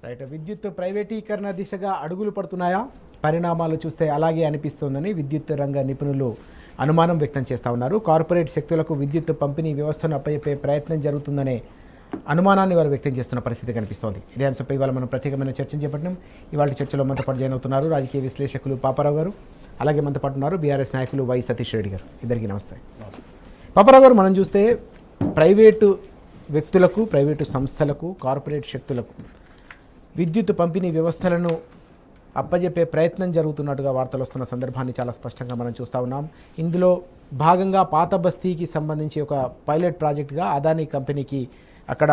Right. విద్యుత్ ప్రైవేటీకరణ దిశగా అడుగులు పడుతున్నాయా? పరిణామాలు చూస్తే అలాగే అనిపిస్తోందని విద్యుత్ రంగ నిపుణులు అనుమానం వ్యక్తం చేస్తూ ఉన్నారు. కార్పొరేట్ శక్తులకు విద్యుత్ పంపిణీ వ్యవస్థను అప్పచెప్పే ప్రయత్నం జరుగుతుందనే అనుమానాన్ని వారు వ్యక్తం చేస్తున్న పరిస్థితి కనిపిస్తోంది. ఇదే అంశంపై ఇవాళ మనం ప్రత్యేకమైన చర్చను చేపట్టినాం. ఇవాళ చర్చలో మనతో పాటు జాయిన్ అవుతున్నారు రాజకీయ విశ్లేషకులు పాపారావు గారు, అలాగే మనతో పాటు ఉన్నారు బీఆర్ఎస్ నాయకులు వై సతీష్ రెడ్డి గారు. ఇద్దరికి నమస్తే. పాపారావు గారు, మనం చూస్తే ప్రైవేటు వ్యక్తులకు, ప్రైవేటు సంస్థలకు, కార్పొరేట్ శక్తులకు విద్యుత్ పంపిణీ వ్యవస్థలను అప్పజెప్పే ప్రయత్నం జరుగుతున్నట్టుగా వార్తలు వస్తున్న సందర్భాన్ని చాలా స్పష్టంగా మనం చూస్తూ ఉన్నాం. ఇందులో భాగంగా పాత బస్తీకి సంబంధించి ఒక పైలట్ ప్రాజెక్టుగా అదానీ కంపెనీకి అక్కడ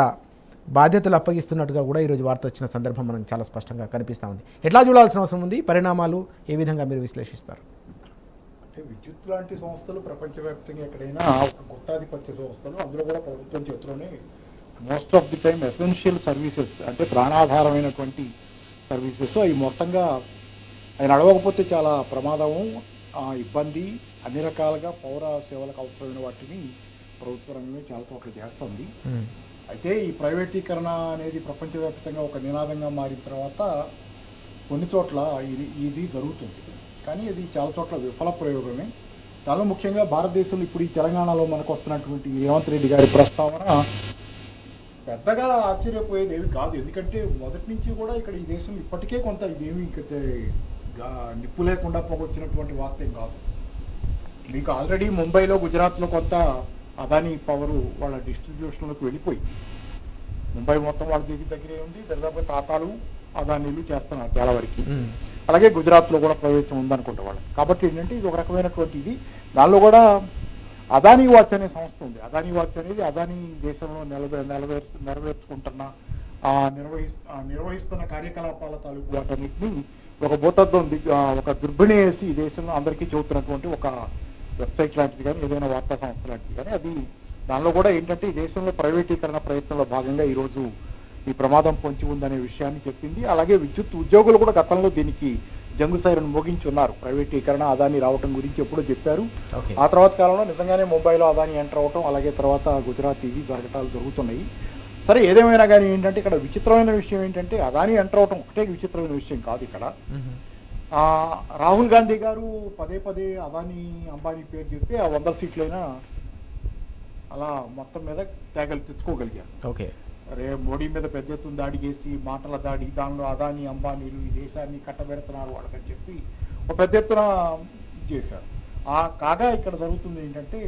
బాధ్యతలు అప్పగిస్తున్నట్టుగా కూడా ఈరోజు వార్త వచ్చిన సందర్భం మనం చాలా స్పష్టంగా కనిపిస్తూ ఉంది. ఎట్లా చూడాల్సిన అవసరం ఉంది? పరిణామాలు ఏ విధంగా మీరు విశ్లేషిస్తారు? అంటే విద్యుత్ లాంటి సంస్థలు ప్రపంచవ్యాప్తంగా ఎక్కడైనా ఒక గుత్తాధిపత్య సంస్థలు, అందులో కూడా ప్రభుత్వం చేతిలోనే most of the time essential services, అంటే ప్రాణాధారమైనటువంటి సర్వీసెస్, అవి మొత్తంగా అవి నడవకపోతే చాలా ప్రమాదము, ఇబ్బంది, అన్ని రకాలుగా పౌర సేవలకు అవసరమైన వాటిని ప్రభుత్వ రంగమే చాలా చోట్ల చేస్తుంది. అయితే ఈ ప్రైవేటీకరణ అనేది ప్రపంచవ్యాప్తంగా ఒక నినాదంగా మారిన తర్వాత కొన్ని చోట్ల ఇది జరుగుతుంది. కానీ ఇది చాలా చోట్ల విఫల ప్రయోగమే. చాలా ముఖ్యంగా భారతదేశంలో ఇప్పుడు ఈ తెలంగాణలో మనకు వస్తున్నటువంటి రేవంత్ రెడ్డి గారి ప్రస్తావన పెద్దగా ఆశ్చర్యపోయేది ఏమి కాదు. ఎందుకంటే మొదటి నుంచి కూడా ఇక్కడ ఈ దేశం ఇప్పటికే కొంత ఇదేమి నిప్పు లేకుండా పోగొచ్చినటువంటి వార్త ఏం కాదు. మీకు ఆల్రెడీ ముంబైలో, గుజరాత్లో కొంత అదానీ పవరు వాళ్ళ డిస్ట్రిబ్యూషన్లోకి వెళ్ళిపోయింది. ముంబై మొత్తం వాళ్ళ దగ్గరే ఉంది. దాదాపు టాటాలు, అదానీలు చేస్తున్నారు చాలా వరకు. అలాగే గుజరాత్లో కూడా ప్రవేశం ఉందనుకుంటా వాళ్ళకి. కాబట్టి ఏంటంటే ఇది ఒక రకమైనటువంటి ఇది. దానిలో కూడా అదానీ వాచ్ అనే సంస్థ ఉంది. అదానీ వాచ్ అనేది అదానీ దేశంలో నెరవేర్చుకుంటున్న నిర్వహిస్తున్న కార్యకలాపాల తాలూకు వాటన్నిటిని ఒక భూతత్వం ఒక దుర్బిణి వేసి ఈ దేశంలో అందరికీ చెబుతున్నటువంటి ఒక వెబ్సైట్ లాంటిది కానీ, ఏదైనా వార్తా సంస్థ లాంటిది కానీ, అది దానిలో కూడా ఏంటంటే ఈ దేశంలో ప్రైవేటీకరణ ప్రయత్నంలో భాగంగా ఈరోజు ఈ ప్రమాదం పొంచి ఉందనే విషయాన్ని చెప్పింది. అలాగే విద్యుత్ ఉద్యోగులు కూడా గతంలో దీనికి జంగు సైరన్ మోగించి ఉన్నారు. ప్రైవేటీకరణ, అదానీ రావటం గురించి ఎప్పుడో చెప్పారు. ఆ తర్వాత కాలంలో నిజంగానే ముంబైలో అదానీ ఎంటర్ అవటం, అలాగే తర్వాత గుజరాత్, ఇవి జరగటాలు జరుగుతున్నాయి. సరే, ఏదేమైనా కానీ ఏంటంటే ఇక్కడ విచిత్రమైన విషయం ఏంటంటే అదానీ ఎంటర్ అవటం ఒకటే విచిత్రమైన విషయం కాదు. ఇక్కడ రాహుల్ గాంధీ గారు పదే పదే అదానీ, అంబానీ పేరు చెప్పి ఆ 100 సీట్లైనా అలా మొత్తం మీద తెచ్చుకోగలిగారు. ఓకే, మోడీ మీద పెద్ద ఎత్తున దాడి చేసి, మాటల దాడి, దానిలో అదానీ, అంబానీలు ఈ దేశాన్ని కట్టబెడుతున్నారు వాళ్ళకని చెప్పి ఒక పెద్ద ఎత్తున చేశారు. కాగా ఇక్కడ జరుగుతుంది ఏంటంటే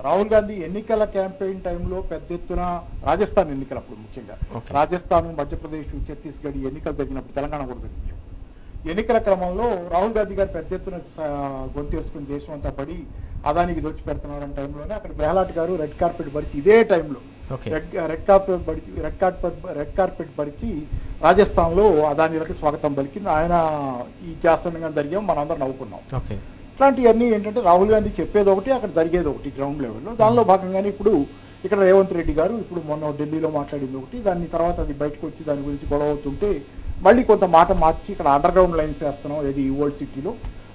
రాహుల్ గాంధీ ఎన్నికల క్యాంపెయిన్ టైంలో పెద్ద ఎత్తున రాజస్థాన్ ఎన్నికలప్పుడు, ముఖ్యంగా రాజస్థాన్, మధ్యప్రదేశ్, ఛత్తీస్గఢ్ ఎన్నికలు జరిగినప్పుడు, తెలంగాణ కూడా జరిగింది. ఎన్నికల క్రమంలో రాహుల్ గాంధీ గారు పెద్ద ఎత్తున గొంతేసుకుని దేశం అంతా పడి అదానికి దోచి పెడుతున్నారన్న టైంలోనే అక్కడ గెహ్లాట్ గారు రెడ్ కార్పెట్ పరిచి, ఇదే టైంలో రెడ్ కార్పెట్ పరిచి రాజస్థాన్లో అదానీలకి స్వాగతం పలికింది. ఆయన ఈ చేస్తుండగా జరిగాం, మనందరం నవ్వుకున్నాం. ఇట్లాంటివన్నీ ఏంటంటే రాహుల్ గాంధీ చెప్పేది ఒకటి, అక్కడ జరిగేది ఒకటి గ్రౌండ్ లెవెల్లో. దానిలో భాగంగానే ఇప్పుడు ఇక్కడ రేవంత్ రెడ్డి గారు ఇప్పుడు మొన్న ఢిల్లీలో మాట్లాడింది ఒకటి, దాని తర్వాత అది బయటకు వచ్చి దాని గురించి గొడవ అవుతుంటే మళ్ళీ కొంత మాట మార్చి ఇక్కడ అండర్ గ్రౌండ్ లైన్స్ వేస్తున్నాం, ఏది ఈ ఓల్డ్ సిటీలో,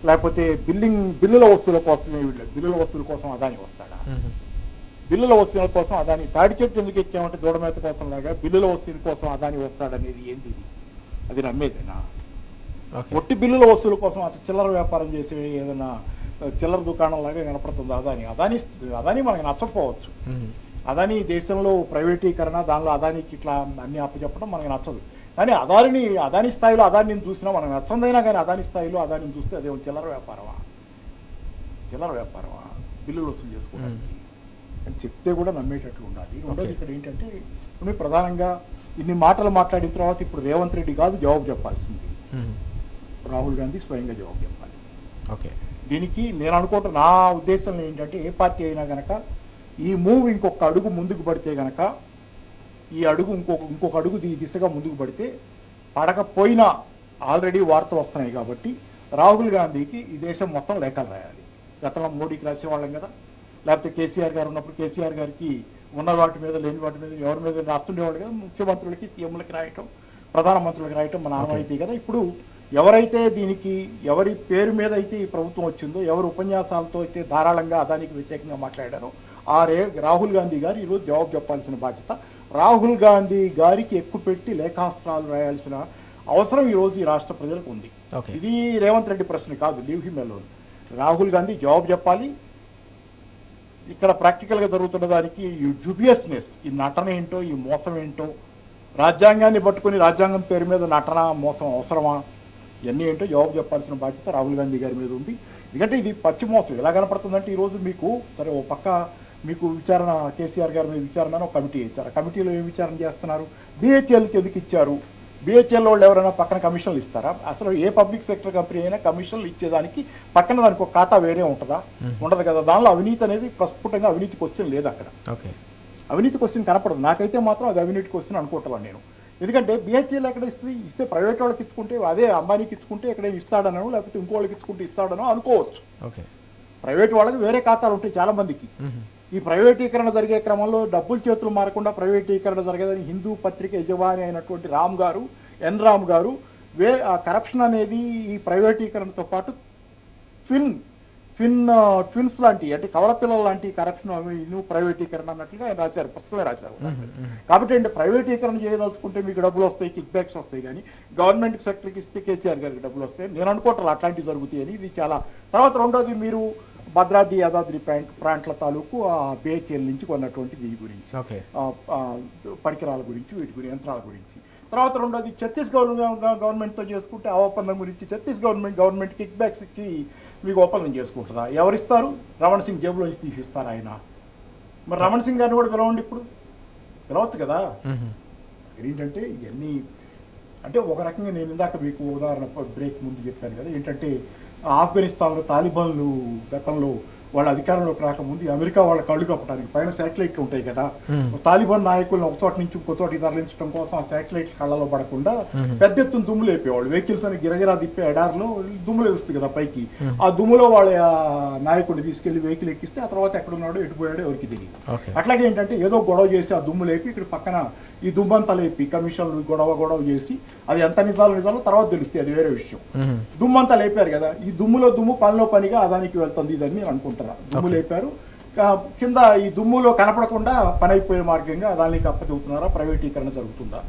లేకపోతే బిల్లుల వస్తువుల కోసమే, బిల్లుల వస్తువుల కోసం అదాని వస్తాడా? బిల్లుల వస్తువుల కోసం అదాని తాడి చెట్టు ఎందుకు ఎక్కామంటే దూడమేత కోసం లాగా బిల్లుల వస్తువుల కోసం అదాని వస్తాడనేది ఏంది? అది నమ్మేదేనా? ఒట్టి బిల్లుల వస్తువుల కోసం అత చిల్లర వ్యాపారం చేసే ఏదైనా చిల్లర దుకాణం లాగా కనపడుతుంది అదాని మనకి నచ్చకపోవచ్చు. అదాని దేశంలో ప్రైవేటీకరణ, దానిలో అదానికి ఇట్లా అన్ని అప్పచెప్పడం మనకి నచ్చదు. కానీ అదాని స్థాయిలో అదానిని చూసినా మనకు నచ్చందైనా కానీ అదాని స్థాయిలో అదానిని చూస్తే అదే చిల్లర వ్యాపారమా బిల్లులు వసూలు చేసుకోవడానికి అని చెప్తే కూడా నమ్మేటట్లు ఉండాలి. రెండోది ఇక్కడ ఏంటంటే ఇప్పుడు ప్రధానంగా ఇన్ని మాటలు మాట్లాడిన తర్వాత ఇప్పుడు రేవంత్ రెడ్డి కాదు జవాబు చెప్పాల్సింది, రాహుల్ గాంధీ స్వయంగా జవాబు చెప్పాలి. ఓకే, దీనికి నేను అనుకుంటున్న నా ఉద్దేశంలో ఏంటంటే ఏ పార్టీ అయినా కనుక ఈ మూవ్ ఇంకొక అడుగు ముందుకు పడితే కనుక, ఈ అడుగు ఇంకొక అడుగు ఈ దిశగా ముందుకు పడితే, పడకపోయినా ఆల్రెడీ వార్తలు వస్తున్నాయి కాబట్టి రాహుల్ గాంధీకి ఈ దేశం మొత్తం లేఖలు రాయాలి. గతంలో మోడీకి రాసేవాళ్ళం కదా, లేకపోతే కేసీఆర్ గారు ఉన్నప్పుడు కేసీఆర్ గారికి ఉన్న వాటి మీద, లేని వాటి మీద, ఎవరి మీద రాస్తుండేవాళ్ళు కదా. ముఖ్యమంత్రులకి, సీఎంలకి రాయటం, ప్రధానమంత్రులకి రాయటం మన ఆనవాయితీ కదా. ఇప్పుడు ఎవరైతే దీనికి, ఎవరి పేరు మీద అయితే ఈ ప్రభుత్వం వచ్చిందో, ఎవరి ఉపన్యాసాలతో అయితే ధారాళంగా అదానికి వ్యతిరేకంగా మాట్లాడారో, రాహుల్ గాంధీ గారు ఈరోజు జవాబు చెప్పాల్సిన బాధ్యత రాహుల్ గాంధీ గారికి ఎక్కుపెట్టి లేఖాస్త్రాలు రాయాల్సిన అవసరం ఈరోజు ఈ రాష్ట్ర ప్రజలకు ఉంది. Okay. ఇది రేవంత్ రెడ్డి ప్రశ్న కాదు, leave him alone. Rahul Gandhi జవాబు చెప్పాలి. ఇక్కడ ప్రాక్టికల్గా జరుగుతున్న దానికి ఈ జూబియస్నెస్, ఈ నటన ఏంటో, ఈ మోసం ఏంటో, రాజ్యాంగాన్ని పట్టుకొని రాజ్యాంగం పేరు మీద నటన మోసం అవసరమా, ఇవన్నీ ఏంటో జవాబు చెప్పాల్సిన బాధ్యత రాహుల్ గాంధీ గారి మీద ఉంది. ఎందుకంటే ఇది పచ్చి మోసం. ఎలా కనపడుతుందంటే ఈరోజు మీకు సరే ఓ పక్క మీకు విచారణ, కేసీఆర్ గారి మీద విచారణ ఒక కమిటీ వేశారు. ఆ కమిటీలో ఏం విచారణ చేస్తున్నారు? బిహెచ్ఎల్కి ఎందుకు ఇచ్చారు? బిహెచ్ఎల్ వాళ్ళు ఎవరైనా పక్కన కమిషన్లు ఇస్తారా? అసలు ఏ పబ్లిక్ సెక్టర్ కంపెనీ అయినా కమిషన్లు ఇచ్చేదానికి పక్కన దానికి ఒక ఖాతా వేరే ఉంటుందా? ఉండదు కదా. దానిలో అవినీతి అనేది ప్రస్ఫుటంగా అవినీతి క్వశ్చన్ లేదు అక్కడ. అవినీతి క్వశ్చన్ కనపడదు. నాకైతే మాత్రం అది అవినీతి క్వశ్చన్ అనుకుంటున్నాను నేను. ఎందుకంటే బిహెచ్ఎల్ ఎక్కడ ఇస్తే ప్రైవేట్ వాళ్ళకి ఇచ్చుకుంటే, అదే అంబానీకి ఇచ్చుకుంటే ఎక్కడ ఇస్తాడనో, లేకపోతే ఇంకో వాళ్ళకి ఇచ్చుకుంటే ఇస్తాడనో అనుకోవచ్చు. ప్రైవేట్ వాళ్ళకి వేరే ఖాతాలు ఉంటాయి చాలా మందికి. ఈ ప్రైవేటీకరణ జరిగే క్రమంలో డబ్బులు చేతులు మారకుండా ప్రైవేటీకరణ జరిగేదని హిందూ పత్రిక యజమాని అయినటువంటి ఎన్ రామ్ గారు కరప్షన్ అనేది ఈ ప్రైవేటీకరణతో పాటు ట్విన్స్ లాంటి, అంటే కవలపిల్లల లాంటి కరప్షన్ ప్రైవేటీకరణ అన్నట్లుగా ఆయన రాశారు, పుస్తకమే రాశారు. కాబట్టి అంటే ప్రైవేటీకరణ చేయదలుచుకుంటే మీకు డబ్బులు వస్తాయి, కిక్ బ్యాక్స్ వస్తాయి. కానీ గవర్నమెంట్ సెక్టర్కి ఇస్తే కేసీఆర్ గారికి డబ్బులు వస్తాయి. నేను అనుకోవట్లేదు అట్లాంటివి జరుగుతాయి అని. ఇది చాలా. తర్వాత రెండోది, మీరు భద్రాద్రి యాదాద్రి ప్రాంట్ల తాలూకు ఆ బిహెచ్ఎల్ నుంచి కొన్నటువంటి దీని గురించి, పరికరాల గురించి, వీటి గురించి, యంత్రాల గురించి. తర్వాత రెండోది, గవర్నమెంట్తో చేసుకుంటే ఆ ఒప్పందం గురించి గవర్నమెంట్ కిక్ బ్యాక్స్ ఇచ్చి మీకు ఒప్పందం చేసుకుంటుందా? ఎవరిస్తారు? రమణ్ సింగ్ జేబులో నుంచి తీసిస్తారు ఆయన. మరి రమణ్ సింగ్ గారిని కూడా పిలవండి, ఇప్పుడు పిలవచ్చు కదా. ఏంటంటే ఇవన్నీ అంటే ఒక రకంగా నేను ఇందాక మీకు ఉదాహరణ బ్రేక్ ముందు చెప్పాను కదా, ఏంటంటే ఆఫ్ఘనిస్తాన్లో తాలిబాన్లు గతంలో వాళ్ళ అధికారంలోకి రాకముందు అమెరికా వాళ్ళ కళ్ళు కప్పడానికి పైన శాటిలైట్లు ఉంటాయి కదా, తాలిబాన్ నాయకులను ఒక చోట నుంచి ఇంకో చోట తరలించడం కోసం ఆ శాటిలైట్లు కళ్ళలో పడకుండా పెద్ద ఎత్తున దుమ్ములు వేపేవాళ్ళు. వెహికల్స్ అని గిరగిరా తిప్పే ఎడారిలో దుమ్ములు వేస్తుంది కదా పైకి. ఆ దుమ్ములో వాళ్ళ నాయకుడిని తీసుకెళ్లి వెహికల్ ఎక్కిస్తే ఆ తర్వాత ఎక్కడున్నాడో ఎటుపోయాడో ఎవరికి తెలియదు. అట్లాగే ఏంటంటే ఏదో గొడవ చేసి ఆ దుమ్ము లేపి ఇక్కడ పక్కన ఈ దుమ్మంతా లేపి కమిషన్లు గొడవ చేసి అది ఎంత నిజాలో తర్వాత తెలుస్తాయి, అది వేరే విషయం. దుమ్మంతా లేపారు కదా, ఈ దుమ్ము పనిలో పనిగా అదానికి వెళ్తుంది ఇదని నేను అనుకుంటున్నా. దుమ్ము లేపారు, కింద ఈ దుమ్ములో కనపడకుండా పని అయిపోయే మార్గంగా అదానికి అప్పచెబుతున్నారా? ప్రైవేటీకరణ జరుగుతుందా?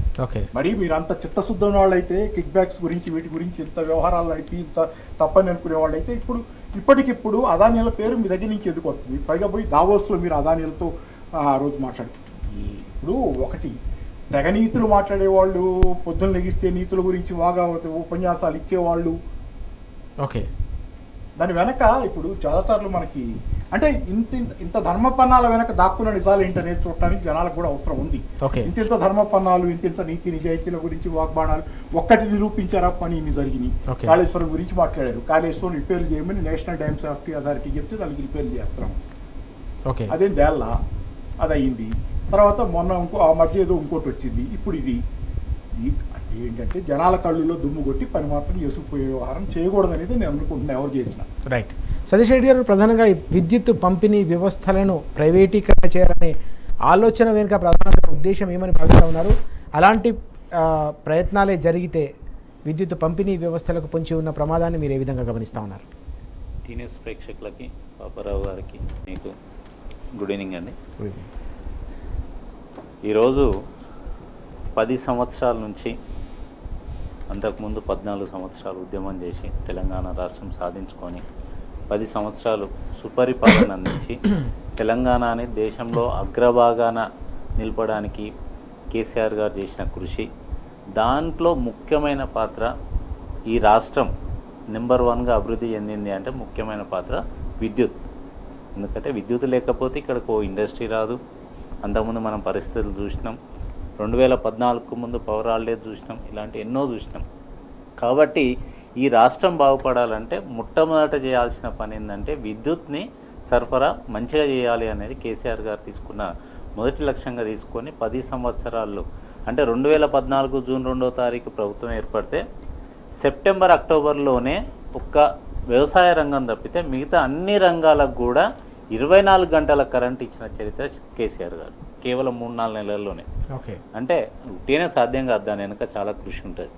మరి మీరు అంత చిత్తశుద్ధి ఉన్న వాళ్ళైతే కిక్ బ్యాక్స్ గురించి వీటి గురించి ఇంత వ్యవహారాలు నడిపి తప్పని అనుకునే వాళ్ళైతే ఇప్పటికిప్పుడు అదానీల పేరు మీ దగ్గర నుంచి ఎందుకు వస్తుంది? పైగా పోయి దావోస్లో మీరు అదానీలతో ఆ రోజు ఇప్పుడు ఒకటి తెగ నీతులు మాట్లాడేవాళ్ళు, పొద్దున్న లెగిస్తే నీతుల గురించి బాగా ఉపన్యాసాలు ఇచ్చేవాళ్ళు. దాని వెనక ఇప్పుడు చాలాసార్లు మనకి అంటే ఇంత ధర్మపన్నాల వెనక దాక్కున్న నిజాలు ఏంటనేది చూడటానికి జనాలకు కూడా అవసరం ఉంది. ఇంత ధర్మపన్నాలు, ఇంత నీతి నిజాయితీల గురించి వాగ్బాణాలు ఒక్కటి నిరూపించారా? పని ఇన్ని జరిగినాయి. కాళేశ్వరం గురించి మాట్లాడారు, కాళేశ్వరం రిపేర్ చేయమని నేషనల్ డ్యామ్ సేఫ్టీ అథారిటీ చెప్తే దానికి రిపేర్ చేస్తాం. అదేం దేల్లా, అది అయింది. తర్వాత మొన్న ఆ మధ్య ఏదో ఇంకోటి వచ్చింది. ఇప్పుడు ఇది అంటే ఏంటంటే జనాల కళ్ళులో దుమ్ము కొట్టి పని మాత్రం చేసుకుపోయే వ్యవహారం చేయకూడదు అనేది నేను అనుకుంటున్నాను, ఎవరు చేసినా. రైట్. సతీష్ రెడ్డి గారు, ప్రధానంగా విద్యుత్ పంపిణీ వ్యవస్థలను ప్రైవేటీకరణ చేయాలనే ఆలోచన వెనుక ప్రధానంగా ఉద్దేశం ఏమని భావిస్తూ ఉన్నారు? అలాంటి ప్రయత్నాలే జరిగితే విద్యుత్ పంపిణీ వ్యవస్థలకు పొంచి ఉన్న ప్రమాదాన్ని మీరు ఏ విధంగా గమనిస్తూ ఉన్నారు? టీన్యూస్ ప్రేక్షకులకి, పాపారావు గారికి, మీకు గుడ్ ఈవినింగ్ అండి. ఈరోజు 10 సంవత్సరాల నుంచి, అంతకుముందు 14 సంవత్సరాలు ఉద్యమం చేసి తెలంగాణ రాష్ట్రం సాధించుకొని 10 సంవత్సరాలు సుపరిపాలన అందించి తెలంగాణని దేశంలో అగ్రభాగాన నిలపడానికి కేసీఆర్ గారు చేసిన కృషి, దాంట్లో ముఖ్యమైన పాత్ర ఈ రాష్ట్రం నెంబర్ 1గా అభివృద్ధి చెందింది అంటే ముఖ్యమైన పాత్ర విద్యుత్. ఎందుకంటే విద్యుత్ లేకపోతే ఇక్కడికి ఓ ఇండస్ట్రీ రాదు. అంతకుముందు మనం పరిస్థితులు చూసినాం, 2014కు ముందు పవర్ హాలిడేస్ చూసినాం, ఇలాంటి ఎన్నో చూసినాం. కాబట్టి ఈ రాష్ట్రం బాగుపడాలంటే మొట్టమొదట చేయాల్సిన పని ఏంటంటే విద్యుత్ని సరఫరా మంచిగా చేయాలి అనేది కేసీఆర్ గారు తీసుకున్న మొదటి లక్ష్యంగా తీసుకొని 10 సంవత్సరాల్లో, అంటే 2014 జూన్ 2వ తారీఖు ప్రభుత్వం ఏర్పడితే సెప్టెంబర్ అక్టోబర్లోనే ఒక్క వ్యవసాయ రంగం తప్పితే మిగతా అన్ని రంగాలకు కూడా 24 గంటల కరెంట్ ఇచ్చిన చరిత్ర కేసీఆర్ గారు, కేవలం 3-4 నెలల్లోనే. అంటే ఉట్టినే సాధ్యం కాదు, దాని వెనుక చాలా కృషి ఉంటుంది.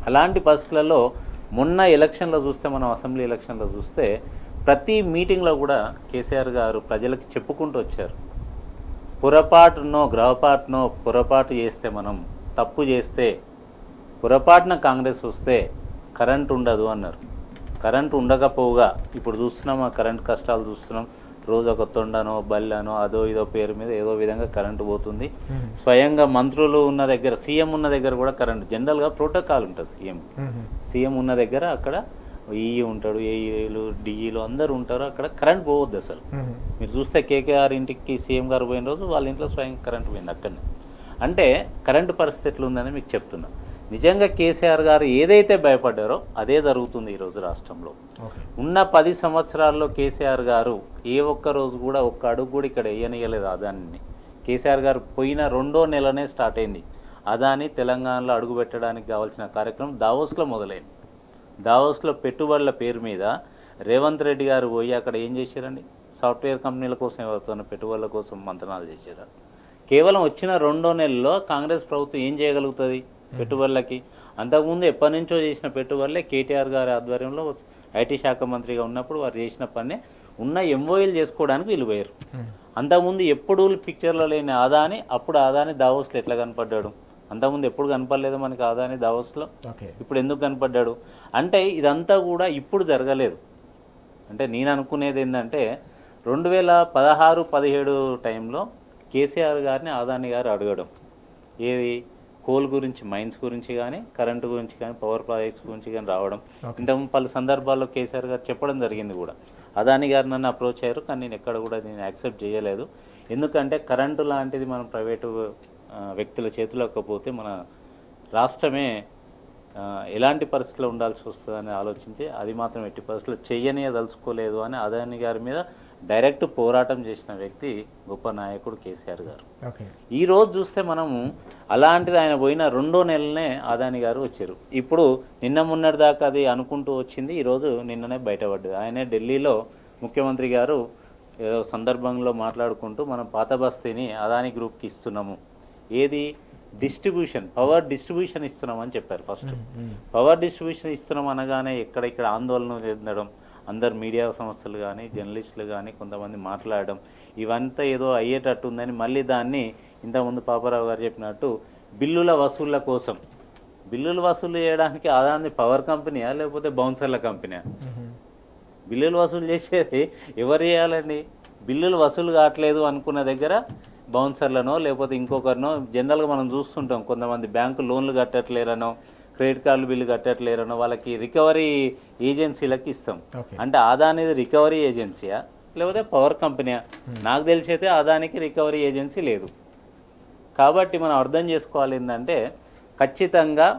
అలాంటి పరిస్థితులలో మొన్న ఎలక్షన్లో చూస్తే, మనం అసెంబ్లీ ఎలక్షన్లో చూస్తే ప్రతి మీటింగ్లో కూడా కేసీఆర్ గారు ప్రజలకు చెప్పుకుంటూ వచ్చారు, పొరపాటు చేస్తే మనం తప్పు చేస్తే పొరపాటున కాంగ్రెస్ వస్తే కరెంట్ ఉండదు అన్నారు. కరెంట్ ఉండకపోగా ఇప్పుడు చూస్తున్నాం, ఆ కరెంట్ కష్టాలు చూస్తున్నాం. రోజు ఒక తొండనో బల్లనో అదో ఇదో పేరు మీద ఏదో విధంగా కరెంటు పోతుంది. స్వయంగా మంత్రులు ఉన్న దగ్గర, సీఎం ఉన్న దగ్గర కూడా కరెంట్, జనరల్గా ప్రోటోకాల్ ఉంటుంది. సీఎం ఉన్న దగ్గర అక్కడ ఈఈ ఉంటాడు, ఏఈలు డిఈలు అందరూ ఉంటారు, అక్కడ కరెంట్ పోవద్దు అసలు. మీరు చూస్తే కేకేఆర్ ఇంటికి సీఎం గారు పోయిన రోజు వాళ్ళ ఇంట్లో స్వయం కరెంట్ పోయింది అక్కడనే. అంటే కరెంటు పరిస్థితి ఎట్లుందని మీకు చెప్తున్నా. నిజంగా కేసీఆర్ గారు ఏదైతే భయపడ్డారో అదే జరుగుతుంది ఈరోజు రాష్ట్రంలో. ఉన్న 10 సంవత్సరాల్లో కేసీఆర్ గారు ఏ ఒక్క రోజు కూడా ఒక్క అడుగు కూడా ఇక్కడ వేయనియలేదు అదానిని. కేసీఆర్ గారు పోయిన 2వ నెలనే స్టార్ట్ అయింది అదాని తెలంగాణలో అడుగు పెట్టడానికి కావాల్సిన కార్యక్రమం దావోస్లో మొదలైంది. దావోస్లో పెట్టుబడుల పేరు మీద రేవంత్ రెడ్డి గారు పోయి అక్కడ ఏం చేశారండి? సాఫ్ట్వేర్ కంపెనీల కోసం ఎవరుతున్న పెట్టుబడుల కోసం మంత్రాలు చేశారు. కేవలం వచ్చిన 2వ నెలలో కాంగ్రెస్ ప్రభుత్వం ఏం చేయగలుగుతుంది పెట్టుబడులకి? అంతకుముందు ఎప్పటి నుంచో చేసిన పెట్టుబడులే కేటీఆర్ గారి ఆధ్వర్యంలో ఐటీ శాఖ మంత్రిగా ఉన్నప్పుడు వారు చేసిన పనే ఉన్న ఎంఓఏలు చేసుకోవడానికి వీళ్ళు పోయారు. అంతకుముందు ఎప్పుడు పిక్చర్లో లేని అదాని, అప్పుడు అదాని దావోస్లో ఎట్లా కనపడ్డాడు? అంతకుముందు ఎప్పుడు కనపడలేదు మనకి అదాని దావోస్లో, ఇప్పుడు ఎందుకు కనపడ్డాడు? అంటే ఇదంతా కూడా ఇప్పుడు జరగలేదు. అంటే నేను అనుకునేది ఏంటంటే 2016-17 టైంలో కేసీఆర్ గారిని అదాని గారు అడగడం, ఏది కోల్ గురించి, మైన్స్ గురించి కానీ, కరెంటు గురించి కానీ, పవర్ ప్రాజెక్ట్స్ గురించి కానీ రావడం. ఇంతకుముందు పలు సందర్భాల్లో కేసీఆర్ గారు చెప్పడం జరిగింది కూడా. అదాని గారు నన్ను అప్రోచ్ అయ్యారు, కానీ నేను ఎక్కడ కూడా నేను యాక్సెప్ట్ చేయలేదు. ఎందుకంటే కరెంటు లాంటిది మనం ప్రైవేటు వ్యక్తుల చేతిలోకి పోతే మన రాష్ట్రమే ఎలాంటి పరిస్థితుల్లో ఉండాల్సి వస్తుందని ఆలోచించి అది మాత్రం ఎట్టి పరిస్థితుల్లో చెయ్యనియదలుచుకోలేదు అని అదాని గారి మీద డైరెక్ట్ పోరాటం చేసిన వ్యక్తి గొప్ప నాయకుడు కేసీఆర్ గారు. ఈరోజు చూస్తే మనము అలాంటిది ఆయన పోయిన 2వ నెలనే అదాని గారు వచ్చారు. ఇప్పుడు నిన్న మొన్నటి దాకా అది అనుకుంటూ వచ్చింది, ఈరోజు నిన్ననే బయటపడ్డది. ఆయనే ఢిల్లీలో ముఖ్యమంత్రి గారు ఏదో సందర్భంలో మాట్లాడుకుంటూ మనం పాత బస్తీని అదాని గ్రూప్కి ఇస్తున్నాము, ఏది డిస్ట్రిబ్యూషన్, పవర్ డిస్ట్రిబ్యూషన్ ఇస్తున్నామని చెప్పారు. ఫస్ట్ పవర్ డిస్ట్రిబ్యూషన్ ఇస్తున్నాం అనగానే ఇక్కడ ఆందోళన చెందడం, అందరు మీడియా సంస్థలు కానీ, జర్నలిస్టులు కానీ కొంతమంది మాట్లాడడం, ఇవంతా ఏదో అయ్యేటట్టు ఉందని మళ్ళీ దాన్ని ఇంతకుముందు పాపారావు గారు చెప్పినట్టు బిల్లుల వసూళ్ల కోసం, బిల్లులు వసూలు చేయడానికి అదాని పవర్ కంపెనీయా లేకపోతే బౌన్సర్ల కంపెనీయా? బిల్లులు వసూలు చేసేది ఎవరు చేయాలండి? బిల్లులు వసూలు కావట్లేదు అనుకున్న దగ్గర బౌన్సర్లనో లేకపోతే ఇంకొకరినో, జనరల్గా మనం చూస్తుంటాం కొంతమంది బ్యాంకు లోన్లు కట్టట్లేరనో, క్రెడిట్ కార్డులు బిల్లు కట్టట్లేరనో వాళ్ళకి రికవరీ ఏజెన్సీలకు ఇస్తాం. అంటే అదానిది రికవరీ ఏజెన్సీయా లేకపోతే పవర్ కంపెనీయా? నాకు తెలిసి అయితే అదానికి రికవరీ ఏజెన్సీ లేదు. కాబట్టి మనం అర్థం చేసుకోవాలి ఏంటంటే ఖచ్చితంగా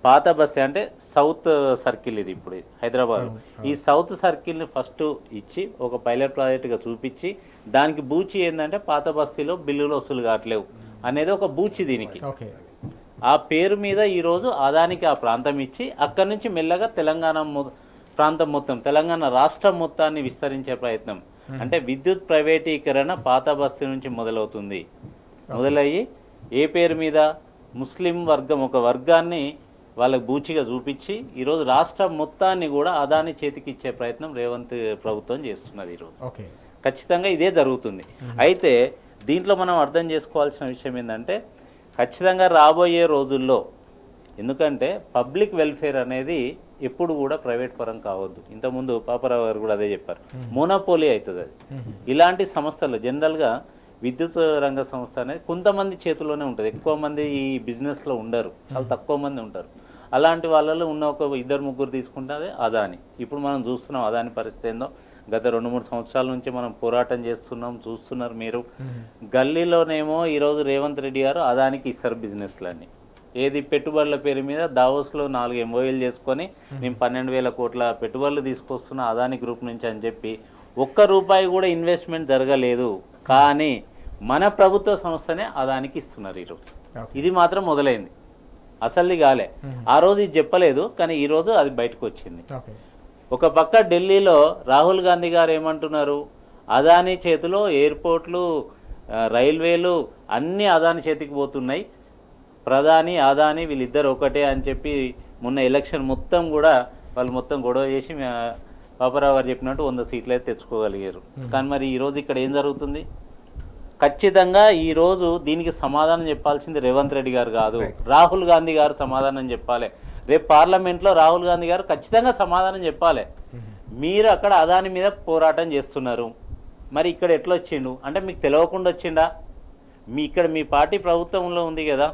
పాత బస్సు అంటే సౌత్ సర్కిల్, ఇది ఇప్పుడు హైదరాబాద్, ఈ సౌత్ సర్కిల్ని ఫస్ట్ ఇచ్చి ఒక పైలట్ ప్రాజెక్టుగా చూపించి దానికి బూచి ఏంటంటే పాత బస్తీలో బిల్లులు వసూలు కావట్లేవు అనేది ఒక బూచి. దీనికి ఆ పేరు మీద ఈరోజు అదానికి ఆ ప్రాంతం ఇచ్చి అక్కడి నుంచి మెల్లగా తెలంగాణ ప్రాంతం మొత్తం, తెలంగాణ రాష్ట్రం మొత్తాన్ని విస్తరించే ప్రయత్నం. అంటే విద్యుత్ ప్రైవేటీకరణ పాత బస్తీ నుంచి మొదలవుతుంది. మొదలయ్యి ఏ పేరు మీద? ముస్లిం వర్గం, ఒక వర్గాన్ని వాళ్ళకి బూచిగా చూపించి ఈరోజు రాష్ట్రం మొత్తాన్ని కూడా అదాని చేతికి ఇచ్చే ప్రయత్నం రేవంత్ ప్రభుత్వం చేస్తున్నది ఈరోజు. ఖచ్చితంగా ఇదే జరుగుతుంది. అయితే దీంట్లో మనం అర్థం చేసుకోవాల్సిన విషయం ఏంటంటే ఖచ్చితంగా రాబోయే రోజుల్లో, ఎందుకంటే పబ్లిక్ వెల్ఫేర్ అనేది ఎప్పుడు కూడా ప్రైవేట్ పరం కావద్దు. ఇంతకుముందు పాపారావు గారు కూడా అదే చెప్పారు, మోనోపోలీ అవుతుంది అది. ఇలాంటి సంస్థలు జనరల్గా విద్యుత్ రంగ సంస్థ అనేది కొంతమంది చేతిలోనే ఉంటుంది, ఎక్కువ మంది ఈ బిజినెస్లో ఉండరు, చాలా తక్కువ మంది ఉంటారు. అలాంటి వాళ్ళలో ఉన్న ఒక 2-3 తీసుకుంటే అదే అదాని. ఇప్పుడు మనం చూస్తున్నాం అదాని పరిస్థితి ఏందో. గత 2-3 సంవత్సరాల నుంచి మనం పోరాటం చేస్తున్నాం, చూస్తున్నారు మీరు. గల్లీలోనేమో ఈరోజు రేవంత్ రెడ్డి గారు అదానికి ఇస్తారు బిజినెస్లన్నీ, ఏది పెట్టుబడుల పేరు మీద దావోస్లో 4 ఎంఓఏలు చేసుకొని నేను 12,000 కోట్ల పెట్టుబడులు తీసుకొస్తున్నా అదాని గ్రూప్ నుంచి అని చెప్పి ₹1 కూడా ఇన్వెస్ట్మెంట్ జరగలేదు. కానీ మన ప్రభుత్వ సంస్థనే అదానికి ఇస్తున్నారు ఈరోజు. ఇది మాత్రం మొదలైంది, అసలుది కాలే. ఆ రోజు ఇది చెప్పలేదు, కానీ ఈరోజు అది బయటకు వచ్చింది. ఒక పక్క ఢిల్లీలో రాహుల్ గాంధీ గారు ఏమంటున్నారు, అదాని చేతిలో ఎయిర్పోర్ట్లు, రైల్వేలు అన్నీ అదాని చేతికి పోతున్నాయి, ప్రధాని అదాని వీళ్ళిద్దరు ఒకటే అని చెప్పి మొన్న ఎలక్షన్ మొత్తం కూడా వాళ్ళు మొత్తం గొడవ చేసి పాపారావు గారు చెప్పినట్టు 100 సీట్లు అయితే తెచ్చుకోగలిగారు. కానీ మరి ఈరోజు ఇక్కడ ఏం జరుగుతుంది? ఖచ్చితంగా ఈరోజు దీనికి సమాధానం చెప్పాల్సింది రేవంత్ రెడ్డి గారు కాదు, రాహుల్ గాంధీ గారు సమాధానం చెప్పాలి. రేపు పార్లమెంట్లో రాహుల్ గాంధీ గారు ఖచ్చితంగా సమాధానం చెప్పాలి. మీరు అక్కడ అదాని మీద పోరాటం చేస్తున్నారు, మరి ఇక్కడ ఎట్లా వచ్చిండు అంటే మీకు తెలియకుండా వచ్చిండా? మీ పార్టీ ప్రభుత్వంలో ఉంది కదా,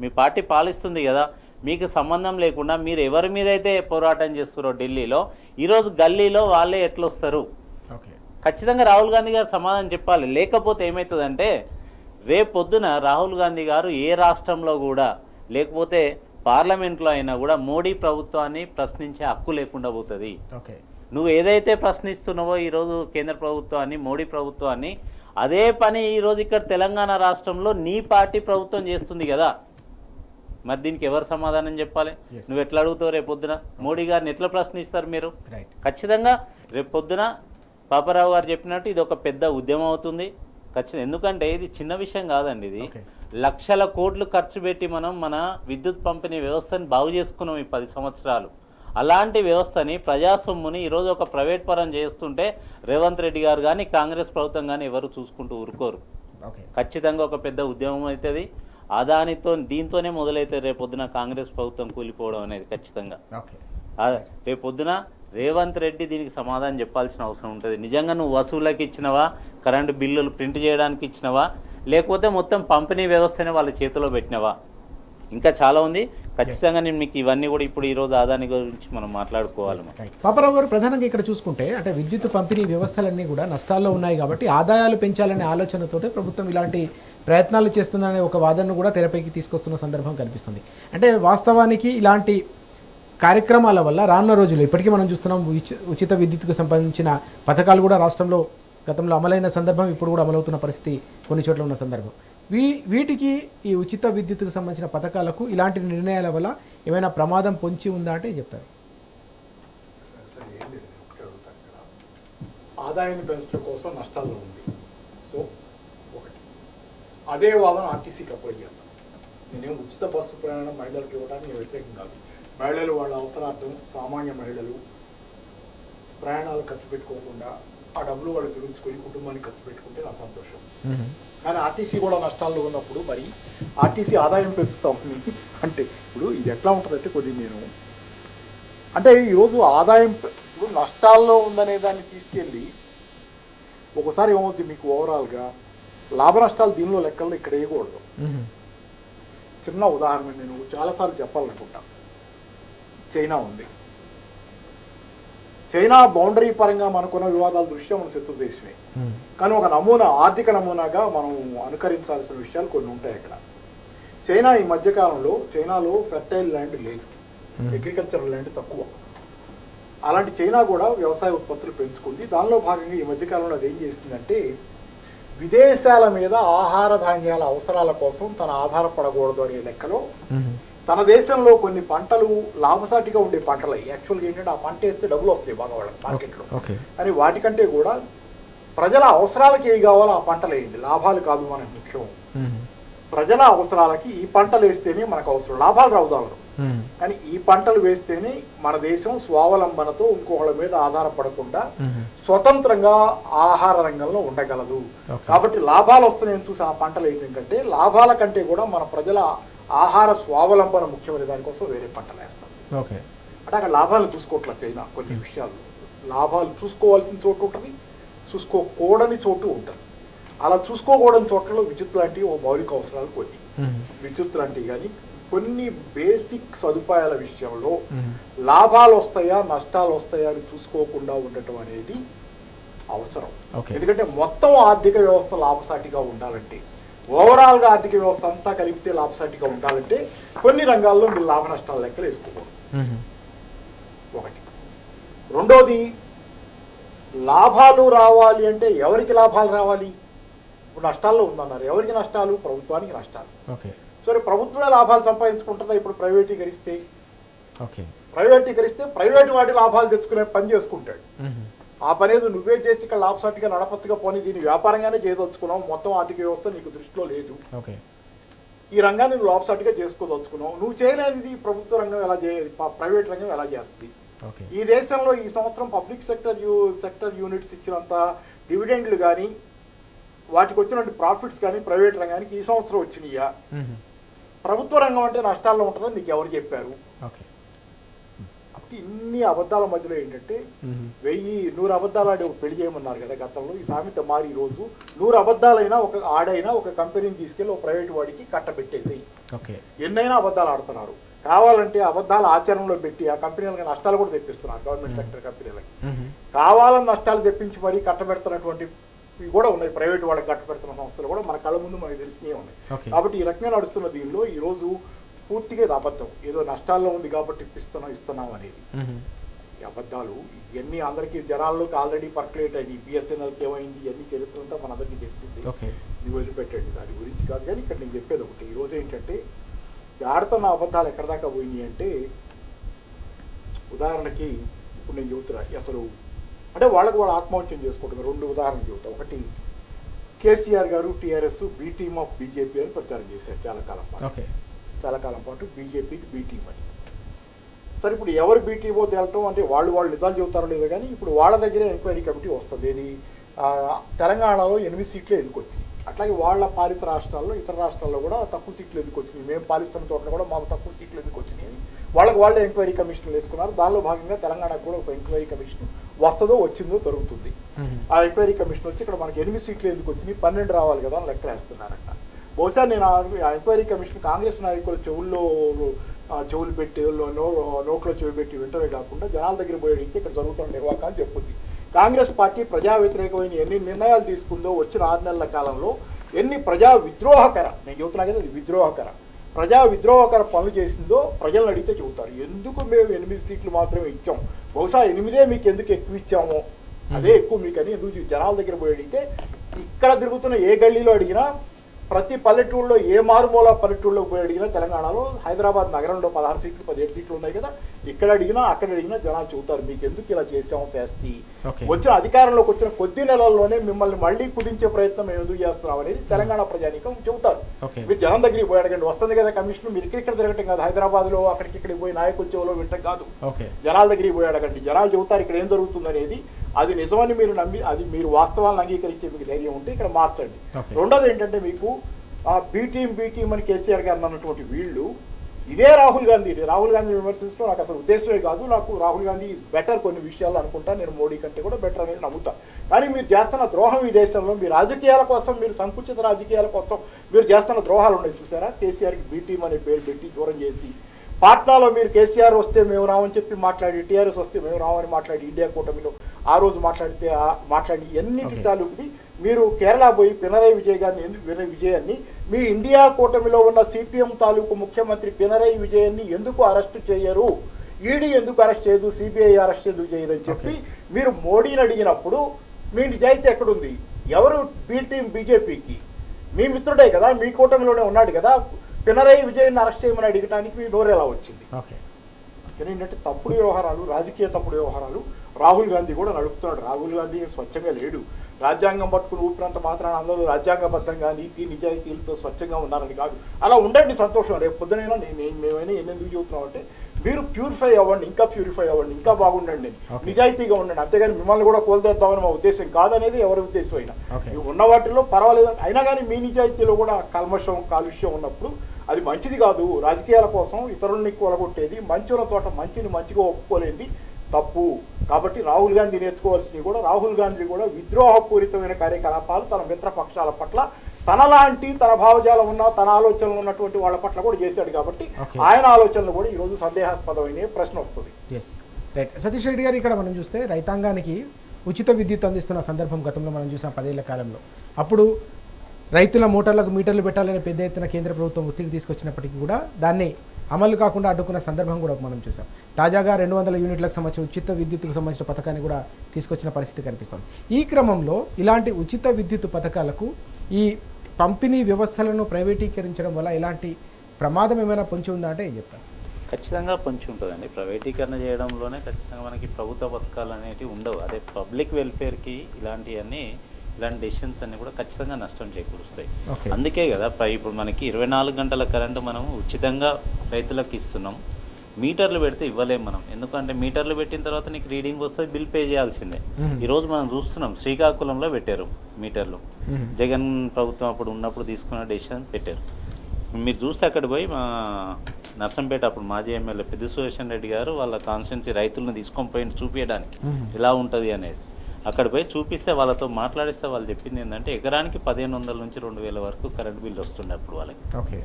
మీ పార్టీ పాలిస్తుంది కదా, మీకు సంబంధం లేకుండా మీరు ఎవరి మీద అయితే పోరాటం చేస్తారో ఢిల్లీలో, ఈరోజు గల్లీలో వాళ్ళే ఎట్లా వస్తారు? ఖచ్చితంగా రాహుల్ గాంధీ గారు సమాధానం చెప్పాలి. లేకపోతే ఏమవుతుందంటే రేపు పొద్దున రాహుల్ గాంధీ గారు ఏ రాష్ట్రంలో కూడా లేకపోతే పార్లమెంట్లో అయినా కూడా మోడీ ప్రభుత్వాన్ని ప్రశ్నించే హక్కు లేకుండా పోతుంది. నువ్వు ఏదైతే ప్రశ్నిస్తున్నావో ఈరోజు కేంద్ర ప్రభుత్వాన్ని, మోడీ ప్రభుత్వాన్ని, అదే పని ఈరోజు ఇక్కడ తెలంగాణ రాష్ట్రంలో నీ పార్టీ ప్రభుత్వం చేస్తుంది కదా. మరి దీనికి ఎవరు సమాధానం చెప్పాలి? నువ్వు ఎట్లా అడుగుతావు? రేపు పొద్దున మోడీ గారిని ఎట్లా ప్రశ్నిస్తారు మీరు? ఖచ్చితంగా రేపు పొద్దున పాపారావు గారు చెప్పినట్టు ఇది ఒక పెద్ద ఉద్యమం అవుతుంది ఖచ్చితంగా. ఎందుకంటే ఇది చిన్న విషయం కాదండి, ఇది లక్షల కోట్లు ఖర్చు పెట్టి మనం మన విద్యుత్ పంపిణీ వ్యవస్థని బాగు చేసుకున్నాం ఈ 10 సంవత్సరాలు. అలాంటి వ్యవస్థని, ప్రజాసొమ్ముని ఈరోజు ఒక ప్రైవేట్ పరం చేస్తుంటే రేవంత్ రెడ్డి గారు కానీ కాంగ్రెస్ ప్రభుత్వం కానీ ఎవరు చూసుకుంటూ ఊరుకోరు. ఖచ్చితంగా ఒక పెద్ద ఉద్యమం అవుతుంది. దీంతోనే మొదలైతే రేపొద్దున కాంగ్రెస్ ప్రభుత్వం కూలిపోవడం అనేది ఖచ్చితంగా. రేపొద్దున రేవంత్ రెడ్డి దీనికి సమాధానం చెప్పాల్సిన అవసరం ఉంటుంది. నిజంగా నువ్వు వసూళ్ళకి ఇచ్చినవా, కరెంటు బిల్లులు ప్రింట్ చేయడానికి ఇచ్చినవా, లేకపోతే మొత్తం పంపిణీ వ్యవస్థని వాళ్ళ చేతిలో పెట్టినవా? ఇంకా చాలా ఉంది. ఖచ్చితంగా నేను మీకు ఇవన్నీ కూడా ఇప్పుడు ఈరోజు అదాని గురించి మనం మాట్లాడుకోవాలి. పాపారావు గారు, ప్రధానంగా ఇక్కడ చూసుకుంటే అంటే విద్యుత్ పంపిణీ వ్యవస్థలన్నీ కూడా నష్టాల్లో ఉన్నాయి కాబట్టి ఆదాయాలు పెంచాలనే ఆలోచనతోటే ప్రభుత్వం ఇలాంటి ప్రయత్నాలు చేస్తుందనే ఒక వాదనను కూడా తెరపైకి తీసుకొస్తున్న సందర్భం కనిపిస్తుంది. అంటే వాస్తవానికి ఇలాంటి కార్యక్రమాల వల్ల రానున్న రోజుల్లో ఇప్పటికీ మనం చూస్తున్నాం ఉచిత విద్యుత్కు సంబంధించిన పథకాలు కూడా రాష్ట్రంలో గతంలో అమలైన సందర్భం, ఇప్పుడు కూడా అమలవుతున్న పరిస్థితి కొన్ని చోట్ల ఉన్న సందర్భం. వీటికి ఈ ఉచిత విద్యుత్కు సంబంధించిన పథకాలకు ఇలాంటి నిర్ణయాల వల్ల ఏమైనా ప్రమాదం పొంచి ఉందా అంటే చెప్తారు. ఆదాయాన్ని పెంచడం కోసం నష్టాల్లో ఉంది. సో ఒకటి అదే వాదన ఆర్టీసీకి అప్లై చేద్దాం. నేనేం ఉచిత బస్సు ప్రయాణం మహిళలకు ఇవ్వడానికి వ్యతిరేకం కాదు. మహిళలు వాళ్ళ అవసరార్థం, సామాన్య మహిళలు ప్రయాణాలు ఖర్చు పెట్టుకోకుండా ఆ డబ్బులు వాళ్ళు గురించుకొని కుటుంబానికి ఖర్చు పెట్టుకుంటే నా సంతోషం. కానీ ఆర్టీసీ కూడా నష్టాల్లో ఉన్నప్పుడు మరి ఆర్టీసీ ఆదాయం పెంచుతాం అంటే ఇప్పుడు ఇది ఎట్లా ఉంటుందంటే నేను అంటే ఈరోజు ఆదాయం ఇప్పుడు నష్టాల్లో ఉందనే దాన్ని తీసుకెళ్ళి ఒకసారి ఏమవుతుంది మీకు ఓవరాల్గా లాభ నష్టాలు దీనిలో లెక్కల్లో ఇక్కడ వేయకూడదు. చిన్న ఉదాహరణ నేను చాలాసార్లు చెప్పాలనుకుంటా. చైనా ఉంది. చైనా బౌండరీ పరంగా మనకున్న వివాదాల దృష్ట్యా మన శత్రు దేశమే. కానీ ఒక నమూనా, ఆర్థిక నమూనాగా మనం అనుకరించాల్సిన విషయాలు కొన్ని ఉంటాయి అక్కడ. చైనా ఈ మధ్యకాలంలో చైనాలో ఫెర్టైల్ ల్యాండ్ లేదు, అగ్రికల్చరల్ ల్యాండ్ తక్కువ. అలాంటి చైనా కూడా వ్యవసాయ ఉత్పత్తులు పెంచుకుంది. దానిలో భాగంగా ఈ మధ్యకాలంలో అది ఏం చేసిందంటే విదేశాల మీద ఆహార ధాన్యాల అవసరాల కోసం తను ఆధారపడకూడదు అనే లెక్కలో తన దేశంలో కొన్ని పంటలు లాభసాటిగా ఉండే పంటలు యాక్చువల్గా ఏంటంటే ఆ పంట వేస్తే డబ్బులు వస్తాయి బాగా వాళ్ళకి మార్కెట్లో. కానీ వాటికంటే కూడా ప్రజల అవసరాలకి ఏవి కావాలో ఆ పంటలు వేయండి, లాభాలు కాదు మనకు ముఖ్యం. ప్రజల అవసరాలకి ఈ పంటలు వేస్తేనే మనకు అవసరం, లాభాలు రావు దానిలో. కానీ ఈ పంటలు వేస్తేనే మన దేశం స్వావలంబనతో ఇంకొకళ్ళ మీద ఆధారపడకుండా స్వతంత్రంగా ఆహార రంగంలో ఉండగలదు. కాబట్టి లాభాలు వస్తున్నాయని చూసి ఆ పంటలు వేయడం కంటే లాభాల కంటే కూడా మన ప్రజల ఆహార స్వావలంబన ముఖ్యమైన దానికోసం వేరే పంటలు వేస్తాం. అంటే అక్కడ లాభాలు చూసుకోవట్లేదు చైనా. కొన్ని విషయాలు లాభాలు చూసుకోవాల్సిన చోటు ఉంటుంది, చూసుకోకూడని చోటు ఉంటుంది. అలా చూసుకోకూడని చోట్లలో విద్యుత్ లాంటివి ఓ మౌలిక అవసరాలు కొన్ని, విద్యుత్ లాంటివి కానీ కొన్ని బేసిక్ సదుపాయాల విషయంలో లాభాలు వస్తాయా నష్టాలు వస్తాయా అని చూసుకోకుండా ఉండటం అనేది అవసరం. ఎందుకంటే మొత్తం ఆర్థిక వ్యవస్థ లాభసాటిగా ఉండాలంటే, ఓవరాల్గా ఆర్థిక వ్యవస్థ అంతా కలిపితే లాభసాటిగా ఉండాలంటే కొన్ని రంగాల్లో మీరు లాభ నష్టాల లెక్కలు వేసుకోకూడదు. ఒకటి. రెండోది, లాభాలు రావాలి అంటే ఎవరికి లాభాలు రావాలి? ఇప్పుడు నష్టాల్లో ఉందన్నారు, ఎవరికి నష్టాలు? ప్రభుత్వానికి నష్టాలు. సరే, ప్రభుత్వమే లాభాలు సంపాదించుకుంటుందా ఇప్పుడు ప్రైవేటీకరిస్తే? ప్రైవేటు వాటి లాభాలు తెచ్చుకునే పని చేసుకుంటాడు. ఆ పని ఏదో నువ్వే చేసి ఇక్కడ లాభసాటిగా నడపచ్చుగా పోనీ, దీన్ని వ్యాపారంగానే చేయదలుచుకున్నావు, మొత్తం ఆర్థిక వ్యవస్థ నీకు దృష్టిలో లేదు, ఈ రంగాన్ని నువ్వు లాభసాటిగా చేసుకోదలుచుకున్నావు, నువ్వు చేయలేనిది ప్రభుత్వ రంగం ఎలా ప్రైవేట్ రంగం ఎలా చేస్తుంది? ఈ దేశంలో ఈ సంవత్సరం పబ్లిక్ సెక్టర్ యూనిట్స్ ఇచ్చినంత డివిడెండ్లు కానీ వాటికి వచ్చినటువంటి ప్రాఫిట్స్ కానీ ప్రైవేట్ రంగానికి ఈ సంవత్సరం వచ్చినాయా? ప్రభుత్వ రంగం అంటే నష్టాల్లో ఉంటుందని నీకు ఎవరు చెప్పారు? ఓకే. కాబట్టి ఇన్ని అబద్ధాల మధ్యలో ఏంటంటే 100 అబద్ధాలు ఆడి పెళ్లి చేయమన్నారు కదా గతంలో. ఈ సామెత మారి ఈరోజు 100 అబద్ధాలైనా ఒక కంపెనీని తీసుకెళ్ళి ఒక ప్రైవేట్ వాడికి కట్టబెట్టేసేయి. ఓకే. ఎన్నైనా అబద్ధాలు ఆడుతున్నారు. కావాలంటే అబద్ధాలు ఆచరణలో పెట్టి ఆ కంపెనీలకు నష్టాలు కూడా తెప్పిస్తున్నారు. గవర్నమెంట్ సెక్టర్ కంపెనీలకి కావాలని నష్టాలు తెప్పించి మరీ కట్టబెడుతున్నటువంటి ఇవి కూడా ఉన్నాయి. ప్రైవేట్ వాళ్ళకి కట్టబెడుతున్న సంస్థలు కూడా మన కళ్ళ ముందు మనకి తెలిసినవి ఉన్నాయి. కాబట్టి ఈ రకంగా నడుస్తున్న దీనిలో ఈరోజు పూర్తిగా ఇది అబద్ధం. ఏదో నష్టాల్లో ఉంది కాబట్టి ఇస్తున్నాం అనేది ఈ అబద్ధాలు. ఇవన్నీ అందరికీ జనాల్లోకి ఆల్రెడీ పర్కులేట్ అయింది. బిఎస్ఎన్ఎల్కి ఏమైంది ఇవన్నీ చరిత్ర అంతా మనందరికీ తెలిసింది. ఇది వదిలిపెట్టండి, దాని గురించి కాదు. కానీ ఇక్కడ నేను చెప్పేది ఒకటి, ఈరోజు ఏంటంటే ఆడుతున్న అబద్ధాలు ఎక్కడ దాకా పోయినాయి అంటే, ఉదాహరణకి ఇప్పుడు నేను చెబుతున్నా అసలు అంటే వాళ్ళు ఆత్మహత్యం చేసుకుంటున్నారు. 2 ఉదాహరణలు చెబుతా. ఒకటి, కేసీఆర్ గారు TRS B team of BJP అని ప్రచారం చేశారు చాలా కాలం పాటు బీజేపీకి బీ టీమ్ అని. సరే, ఇప్పుడు ఎవరు బీ టీమో తేలటం అంటే వాళ్ళు నిజాలు చెబుతారో లేదో కానీ ఇప్పుడు వాళ్ళ దగ్గరే ఎంక్వైరీ కమిటీ వస్తుంది. ఇది తెలంగాణలో 8 సీట్లు ఎందుకు వచ్చినాయి, అట్లాగే వాళ్ళ పాలిత రాష్ట్రాల్లో ఇతర రాష్ట్రాల్లో కూడా తక్కువ సీట్లు ఎందుకు వచ్చినాయి, మేము పాలిస్తున్న చోట్ల కూడా మాకు తక్కువ సీట్లు ఎందుకు వచ్చినాయి అని వాళ్ళే ఎంక్వైరీ కమిషన్లు వేసుకున్నారు. దానిలో భాగంగా తెలంగాణకు కూడా ఒక ఎంక్వైరీ కమిషన్ వస్తుందో వచ్చిందో జరుగుతుంది. ఆ ఎంక్వైరీ కమిషన్ వచ్చి ఇక్కడ మనకి 8 సీట్లు ఎందుకు వచ్చినాయి, 12 రావాలి కదా అని లెక్కలేస్తున్నారంట. బహుశా నేను ఆ ఎంక్వైరీ కమిషన్ కాంగ్రెస్ నాయకుల చెవులు పెట్టి నోట్లో చెవి పెట్టి వింటమే కాకుండా జనాల దగ్గర పోయేడికి ఇక్కడ జరుగుతున్న నిర్వాహకాలు చెప్పుద్ది. కాంగ్రెస్ పార్టీ ప్రజా వ్యతిరేకమైన ఎన్ని నిర్ణయాలు తీసుకుందో వచ్చిన 6 నెలల కాలంలో, ఎన్ని ప్రజా విద్రోహకర, నేను చెబుతున్నా కదా అది ప్రజా విద్రోహకర పనులు చేసిందో ప్రజలను అడిగితే చెబుతారు. ఎందుకు మేము 8 సీట్లు మాత్రమే ఇచ్చాం, బహుశా 8 మీకు ఎందుకు ఎక్కువ ఇచ్చామో అదే ఎక్కువ మీకు అని ఎందుకు జనాల దగ్గర పోయి అడిగితే, ఇక్కడ తిరుగుతున్న ఏ గల్లీలో అడిగినా, ప్రతి పల్లెటూళ్ళలో ఏ మారుమూల పల్లెటూళ్ళలోకి పోయి అడిగినా, తెలంగాణలో హైదరాబాద్ నగరంలో 16 సీట్లు 17 సీట్లు ఉన్నాయి కదా, ఇక్కడ అడిగినా అక్కడ అడిగినా జనాలు చెబుతారు మీకు ఎందుకు ఇలా చేసాము శాస్తి, వచ్చిన అధికారంలోకి వచ్చిన కొద్ది నెలల్లోనే మిమ్మల్ని మళ్ళీ కుదించే ప్రయత్నం మేము ఎందుకు చేస్తున్నాం అనేది తెలంగాణ ప్రజానీకం చెబుతారు. మీరు జనం దగ్గరికి పోయి అడగండి, వస్తుంది కదా కమిషన్, మీరు ఇక్కడ తిరగటం కాదు, హైదరాబాద్లో అక్కడికి పోయి నాయకుల చెవులో వింటం కాదు, జనాల దగ్గరికి పోయి అడగండి. జనాలు చెబుతారు ఇక్కడ ఏం జరుగుతుంది అనేది. అది నిజమని మీరు నమ్మి అది మీరు వాస్తవాలను అంగీకరించే మీకు ధైర్యం ఉంటే ఇక్కడ మార్చండి. రెండోది ఏంటంటే, మీకు ఆ బీ టీమ్ అని కేసీఆర్ గారు అన్నటువంటి వీళ్ళు ఇదే రాహుల్ గాంధీ విమర్శిస్తూ నాకు అసలు ఉద్దేశమే కాదు, నాకు రాహుల్ గాంధీ ఈజ్ బెటర్ కొన్ని విషయాలు అనుకుంటా, నేను మోడీ కంటే కూడా బెటర్ అనేది నమ్ముతా. కానీ మీరు చేస్తున్న ద్రోహం ఈ దేశంలో, మీ రాజకీయాల కోసం, మీరు సంకుచిత రాజకీయాల కోసం మీరు చేస్తున్న ద్రోహాలు ఉన్నాయి చూసారా. కేసీఆర్కి బీ టీమ్ అనే పేరు పెట్టి దూరం చేసి, పాట్నాలో మీరు కేసీఆర్ వస్తే మేము రామని చెప్పి మాట్లాడి, టీఆర్ఎస్ వస్తే మేము రామని మాట్లాడి, ఇండియా కూటమిలో ఆ రోజు మాట్లాడి ఎన్నిటి తాలూకుది మీరు కేరళ పోయి పినరయ్ విజయాన్ని మీ ఇండియా కూటమిలో ఉన్న సిపిఎం తాలూకు ముఖ్యమంత్రి పినరయ్ విజయాన్ని ఎందుకు అరెస్టు చేయరు, ఈడీ ఎందుకు అరెస్ట్ చేయదు, సిబిఐ అరెస్ట్ ఎందుకు చేయదని చెప్పి మీరు మోడీని అడిగినప్పుడు మీ నిజాయితీ ఎక్కడుంది? ఎవరు బీ టీమ్ బీజేపీకి మీ మిత్రుడే కదా, మీ కూటమిలోనే ఉన్నాడు కదా, పినరయ్ విజయాన్ని అరెస్ట్ చేయమని అడగటానికి మీ నోరు ఎలా వచ్చింది? ఏంటంటే తప్పుడు వ్యవహారాలు, రాజకీయ తప్పుడు వ్యవహారాలు రాహుల్ గాంధీ కూడా నడుపుతున్నాడు. రాహుల్ గాంధీ స్వచ్ఛంగా లేడు. రాజ్యాంగం పట్టుకుని ఊపినంత మాత్రాన అందరూ రాజ్యాంగబద్ధంగా నీతి నిజాయితీలతో స్వచ్ఛంగా ఉన్నారని కాదు. అలా ఉండండి, సంతోషం. రేపు పొద్దునైనా మేమైనా ఎందుకు చెబుతున్నాం అంటే, మీరు ప్యూరిఫై అవ్వండి, ఇంకా బాగుండండి, నిజాయితీగా ఉండండి. అంతేగాని మిమ్మల్ని కూడా కోల్దేద్దామని మా ఉద్దేశం కాదనేది ఎవరి ఉద్దేశం అయినా. ఉన్న వాటిలో పర్వాలేదు, అయినా కానీ మీ నిజాయితీలో కూడా కాలుష్యం ఉన్నప్పుడు అది మంచిది కాదు. రాజకీయాల కోసం ఇతరుల్ని కూలగొట్టేది, మంచి ఉన్న చోట మంచిని మంచిగా ఒప్పుకోలేంది తప్పు. కాబట్టి రాహుల్ గాంధీ నేర్చుకోవాల్సినవి కూడా, రాహుల్ గాంధీ కూడా విద్రోహపూరితమైన కార్యకలాపాలు తన మిత్రపక్షాల పట్ల, తనలాంటి తన భావజాలం ఉన్న, తన ఆలోచనలు ఉన్నటువంటి వాళ్ళ పట్ల కూడా చేశాడు. కాబట్టి ఆయన ఆలోచనలు కూడా ఈరోజు సందేహాస్పదమైన ప్రశ్న వస్తుంది. సతీష్ రెడ్డి గారు, ఇక్కడ మనం చూస్తే రైతాంగానికి ఉచిత విద్యుత్ అందిస్తున్న సందర్భం గతంలో మనం చూసాం 10 ఏళ్ల కాలంలో. అప్పుడు రైతుల మోటార్లకు మీటర్లు పెట్టాలని పెద్ద ఎత్తున కేంద్ర ప్రభుత్వం ఒత్తిడి తీసుకొచ్చినప్పటికీ కూడా దాన్ని అమలు కాకుండా అడ్డుకున్న సందర్భం కూడా మనం చూసాం. తాజాగా 200 యూనిట్లకు సంబంధించిన ఉచిత విద్యుత్తుకు సంబంధించిన పథకాన్ని కూడా తీసుకొచ్చిన పరిస్థితి కనిపిస్తుంది. ఈ క్రమంలో ఇలాంటి ఉచిత విద్యుత్ పథకాలకు ఈ పంపిణీ వ్యవస్థలను ప్రైవేటీకరించడం వల్ల ఇలాంటి ప్రమాదం ఏమైనా పొంచి ఉందా అంటే ఏం చెప్తారు? ఖచ్చితంగా పొంచి ఉంటుందండి. ప్రైవేటీకరణ చేయడంలోనే ఖచ్చితంగా మనకి ప్రభుత్వ పథకాలు అనేటివి ఉండవు. అదే పబ్లిక్ వెల్ఫేర్కి ఇలాంటి డెసిషన్స్ అన్నీ కూడా ఖచ్చితంగా నష్టం చేకూరుస్తాయి. అందుకే కదా ఇప్పుడు మనకి 24 గంటల కరెంటు మనం ఉచితంగా రైతులకు ఇస్తున్నాం. మీటర్లు పెడితే ఇవ్వలేము మనం, ఎందుకంటే మీటర్లు పెట్టిన తర్వాత నీకు రీడింగ్ వస్తుంది, బిల్ పే చేయాల్సిందే. ఈరోజు మనం చూస్తున్నాం శ్రీకాకుళంలో పెట్టారు మీటర్లు, జగన్ ప్రభుత్వం అప్పుడు ఉన్నప్పుడు తీసుకున్న డెసిషన్ పెట్టారు. మీరు చూస్తే అక్కడ పోయి మా నర్సంపేట అప్పుడు మాజీ ఎమ్మెల్యే పెద్ద సురేషన్ రెడ్డి గారు వాళ్ళ కాన్స్టిట్యున్సీ రైతులను తీసుకొని పోయి చూపించడానికి ఎలా ఉంటుంది అనేది, అక్కడ పోయి చూపిస్తే వాళ్ళతో మాట్లాడిస్తే వాళ్ళు చెప్పింది ఏంటంటే ఎకరానికి 1500 నుంచి 2000 వరకు కరెంట్ బిల్ వస్తుండే అప్పుడు వాళ్ళకి. ఓకే,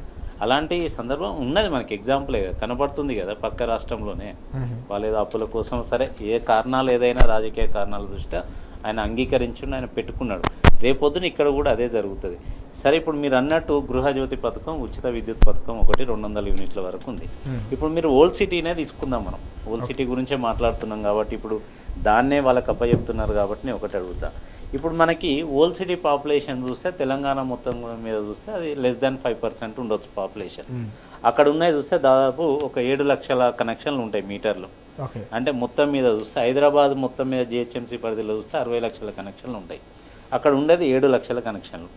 అలాంటి సందర్భం ఉన్నది మనకి, ఎగ్జాంపుల్ కనపడుతుంది కదా పక్క రాష్ట్రంలోనే. వాళ్ళు ఏదో అప్పుల కోసం సరే ఏ కారణాలు ఏదైనా రాజకీయ కారణాల దృష్ట్యా ఆయన అంగీకరించుండి ఆయన పెట్టుకున్నాడు. రేపొద్దున ఇక్కడ కూడా అదే జరుగుతుంది. సరే, ఇప్పుడు మీరు అన్నట్టు గృహజ్యోతి పథకం, ఉచిత విద్యుత్ పథకం ఒకటి 200 యూనిట్ల వరకు ఉంది. ఇప్పుడు మీరు ఓల్డ్ సిటీనే తీసుకుందాం, మనం ఓల్డ్ సిటీ గురించే మాట్లాడుతున్నాం కాబట్టి ఇప్పుడు దాన్నే వాళ్ళకి అప్పచెప్తున్నారు కాబట్టి నేను ఒకటి అడుగుతా. ఇప్పుడు మనకి ఓల్డ్ సిటీ పాపులేషన్ చూస్తే తెలంగాణ మొత్తం మీద చూస్తే అది <5% ఉండొచ్చు పాపులేషన్. అక్కడ ఉన్నాయి చూస్తే దాదాపు ఒక 7 లక్షల కనెక్షన్లు ఉంటాయి మీటర్లు. అంటే మొత్తం మీద చూస్తే హైదరాబాద్ మొత్తం మీద జిహెచ్ఎంసీ పరిధిలో చూస్తే 60 లక్షల కనెక్షన్లు ఉంటాయి. అక్కడ ఉండేది 7 లక్షల కనెక్షన్లు.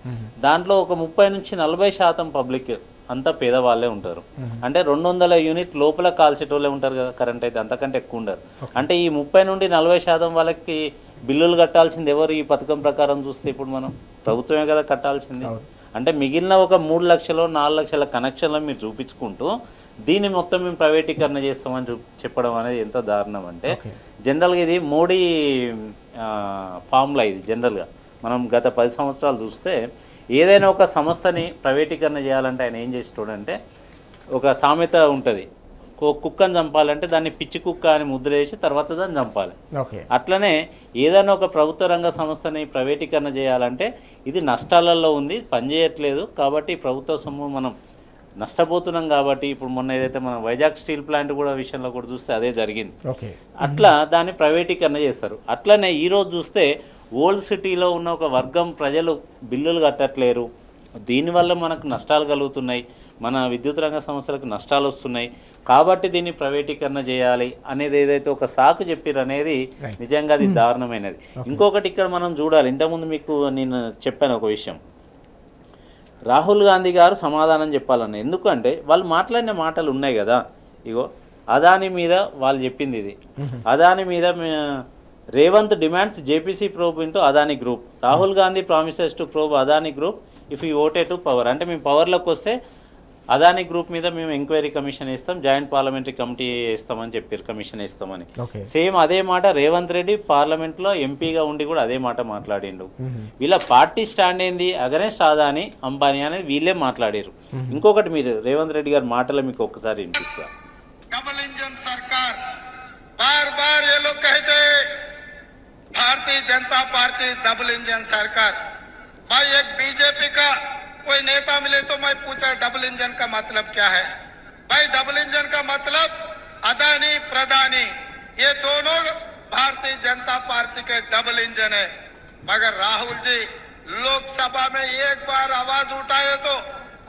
దాంట్లో ఒక 30 నుంచి 40% పబ్లిక్ అంతా పేదవాళ్ళే ఉంటారు. అంటే 200 యూనిట్ లోపల కాల్చేటోళ్ళే ఉంటారు కదా కరెంట్ అయితే, అంతకంటే ఎక్కువ ఉండరు. అంటే ఈ 30 నుండి 40% వాళ్ళకి బిల్లులు కట్టాల్సింది ఎవరు ఈ పథకం ప్రకారం చూస్తే? ఇప్పుడు మనం ప్రభుత్వమే కదా కట్టాల్సింది. అంటే మిగిలిన ఒక 3 లక్షలు 4 లక్షల కనెక్షన్లు మీరు చూపించుకుంటూ దీన్ని మొత్తం మేము ప్రైవేటీకరణ చేస్తామని చెప్పడం అనేది ఎంత దారుణం అంటే, జనరల్గా ఇది మోడీ ఫార్ములా. ఇది జనరల్గా మనం గత 10 సంవత్సరాలు చూస్తే ఏదైనా ఒక సంస్థని ప్రైవేటీకరణ చేయాలంటే ఆయన ఏం చేసేటోడంటే, ఒక సామెత ఉంటుంది, కుక్కను చంపాలంటే దాన్ని పిచ్చి కుక్క అని ముద్ర వేసి తర్వాత దాన్ని చంపాలి. అట్లనే ఏదైనా ఒక ప్రభుత్వ రంగ సంస్థని ప్రైవేటీకరణ చేయాలంటే ఇది నష్టాలలో ఉంది, పనిచేయట్లేదు కాబట్టి ప్రభుత్వ సొమ్ము మనం నష్టపోతున్నాం కాబట్టి, ఇప్పుడు మొన్న ఏదైతే మనం వైజాగ్ స్టీల్ ప్లాంట్ కూడా విషయంలో కూడా చూస్తే అదే జరిగింది. అట్లా దాన్ని ప్రైవేటీకరణ చేస్తారు. అట్లనే ఈరోజు చూస్తే ఓల్డ్ సిటీలో ఉన్న ఒక వర్గం ప్రజలు బిల్లులు కట్టట్లేరు, దీనివల్ల మనకు నష్టాలు కలుగుతున్నాయి, మన విద్యుత్ రంగ సంస్థలకు నష్టాలు వస్తున్నాయి కాబట్టి దీన్ని ప్రైవేటీకరణ చేయాలి అనేది ఏదైతే ఒక సాకు చెప్పారు అనేది నిజంగా అది దారుణమైనది. ఇంకొకటి ఇక్కడ మనం చూడాలి, ఇంతకుముందు మీకు నేను చెప్పాను ఒక విషయం, రాహుల్ గాంధీ గారు సమాధానం చెప్పాలన్న. ఎందుకంటే వాళ్ళు మాట్లాడిన మాటలు ఉన్నాయి కదా, ఇగో అదాని మీద వాళ్ళు చెప్పింది ఇది, అదాని మీద Revanth demands JPC probe into Adani group, Rahul Gandhi promises to probe Adani group if you ఓటే టు పవర్. అంటే మేము పవర్లోకి వస్తే అదాని గ్రూప్ మీద మేము ఎంక్వైరీ కమిషన్ ఇస్తాం, జాయింట్ పార్లమెంటరీ కమిటీ ఇస్తామని చెప్పారు, కమిషన్ ఇస్తామని. సేమ్ అదే మాట రేవంత్ రెడ్డి పార్లమెంట్లో ఎంపీగా ఉండి కూడా అదే మాట మాట్లాడిండు. వీళ్ళ పార్టీ స్టాండ్ ఏంది, అగనెస్ట్ అదాని అంబానీ అనేది వీళ్ళే మాట్లాడారు. ఇంకొకటి మీరు రేవంత్ రెడ్డి గారి మాటలు మీకు ఒక్కసారి వినిపిస్తా. डबल इंजन सरकार, बार बार ये लोग कहते Bharatiya Janata party double engine सरकार। मैं एक बीजेपी का कोई नेता मिले तो मैं पूछा डबल इंजन का मतलब क्या है? भाई डबल इंजन का मतलब अदानी प्रधानी ये दोनों भारतीय जनता पार्टी के डबल इंजन है। मगर राहुल जी लोकसभा में एक बार आवाज उठाए तो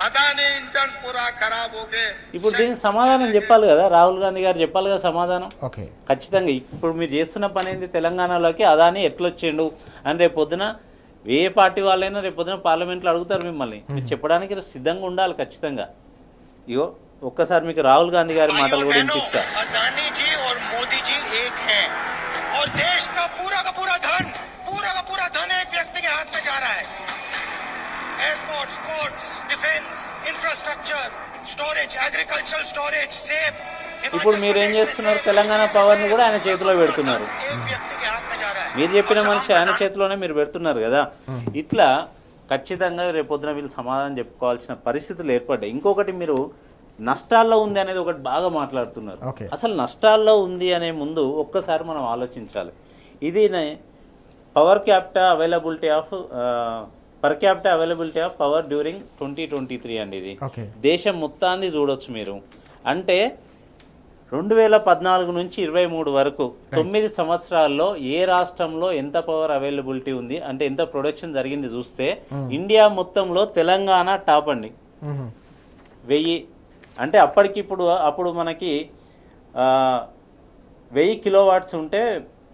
అదాని ఇంజన్ పూరా ఖరాబ్ ఓకే. ఇప్పుడు దీనికి సమాధానం చెప్పాలి కదా, రాహుల్ గాంధీ గారు చెప్పాలి కదా సమాధానం. ఖచ్చితంగా ఇప్పుడు మీరు చేస్తున్న పని ఏంది, తెలంగాణలోకి అదాని ఎట్లొచ్చిండు అని రేపు పొద్దున ఏ పార్టీ వాళ్ళైనా రేపు పొద్దున పార్లమెంట్లో అడుగుతారు మిమ్మల్ని, మీరు చెప్పడానికి సిద్ధంగా ఉండాలి ఖచ్చితంగా. ఇగో ఒక్కసారి మీకు రాహుల్ గాంధీ గారి మాటలు కూడా వినిపిస్తా. అదానీ జీ और मोदी जी एक हैं और देश का पूरा धन एक व्यक्ति के हाथ में जा रहा है। Airport, ports, defence, infrastructure, storage, agricultural storage, सेब। ఇప్పుడు మీరు ఏం చేస్తున్నారు, తెలంగాణ పవర్ని కూడా ఆయన చేతిలో పెడుతున్నారు. మీరు చెప్పిన మనిషి ఆయన చేతిలోనే మీరు పెడుతున్నారు కదా. ఇట్లా ఖచ్చితంగా రేపొద్దున వీళ్ళు సమాధానం చెప్పుకోవాల్సిన పరిస్థితులు ఏర్పడ్డాయి. ఇంకొకటి మీరు నష్టాల్లో ఉంది అనేది ఒకటి బాగా మాట్లాడుతున్నారు. అసలు నష్టాల్లో ఉంది అనే ముందు ఒక్కసారి మనం ఆలోచించాలి. ఇది power capital availability of per capital availability of power during 2023 అండి. ఇది దేశం మొత్తాన్ని చూడొచ్చు మీరు. అంటే 2014 నుంచి 23 వరకు 9 సంవత్సరాల్లో ఏ రాష్ట్రంలో ఎంత పవర్ అవైలబిలిటీ ఉంది అంటే ఎంత ప్రొడక్షన్ జరిగింది చూస్తే ఇండియా మొత్తంలో తెలంగాణ టాప్ అండి. 1000 అంటే అప్పుడు మనకి 1000 కిలోవాట్స్ ఉంటే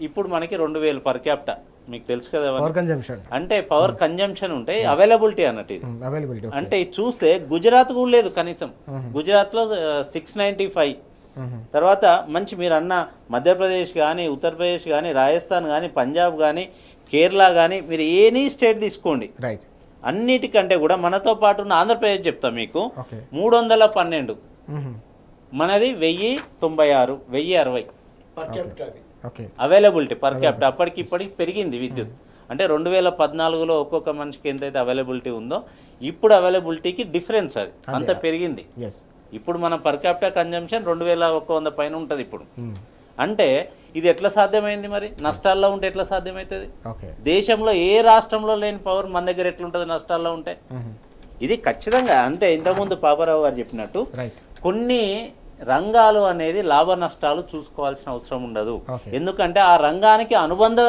ఇప్పుడు మనకి 2000 పర్ క్యాపిటల్. మీకు తెలుసు కదా, అంటే పవర్ కన్జంప్షన్ ఉంటాయి, అవైలబిలిటీ అన్నట్టు ఇది. అంటే చూస్తే గుజరాత్ కూడా లేదు కనీసం. గుజరాత్లో 695 తర్వాత మంచి మీరు అన్న మధ్యప్రదేశ్ కానీ ఉత్తరప్రదేశ్ కానీ రాజస్థాన్ కానీ పంజాబ్ కానీ కేరళ కానీ మీరు ఎనీ స్టేట్ తీసుకోండి, రైట్, అన్నిటికంటే కూడా మనతో పాటు ఉన్న ఆంధ్రప్రదేశ్ చెప్తా మీకు ఓకే 312, మనది 1096, 1060 ఓకే అవైలబిలిటీ పర్ క్యాపిటల్. అప్పటికి ఇప్పటికి పెరిగింది విద్యుత్. అంటే 2014లో ఒక్కొక్క మనిషికి ఎంతైతే అవైలబిలిటీ ఉందో ఇప్పుడు అవైలబిలిటీకి డిఫరెన్స్ అది అంత పెరిగింది. ఎస్, ఇప్పుడు మన పర్ క్యాపిటల్ కన్జంప్షన్ 2100 పైన ఉంటుంది ఇప్పుడు. అంటే ఇది ఎట్లా సాధ్యమైంది? మరి నష్టాల్లో ఉంటే ఎట్లా సాధ్యమవుతుంది? ఓకే, దేశంలో ఏ రాష్ట్రంలో లేని పవర్ మన దగ్గర ఎట్లుంటుంది నష్టాల్లో ఉంటే? ఇది ఖచ్చితంగా అంటే ఇంతకుముందు పాపారావు గారు చెప్పినట్టు రైట్, కొన్ని రంగాలు అనేది లాభ నష్టాలు చూసుకోవాల్సిన అవసరం ఉండదు. ఎందుకంటే ఆ రంగానికి అనుబంధ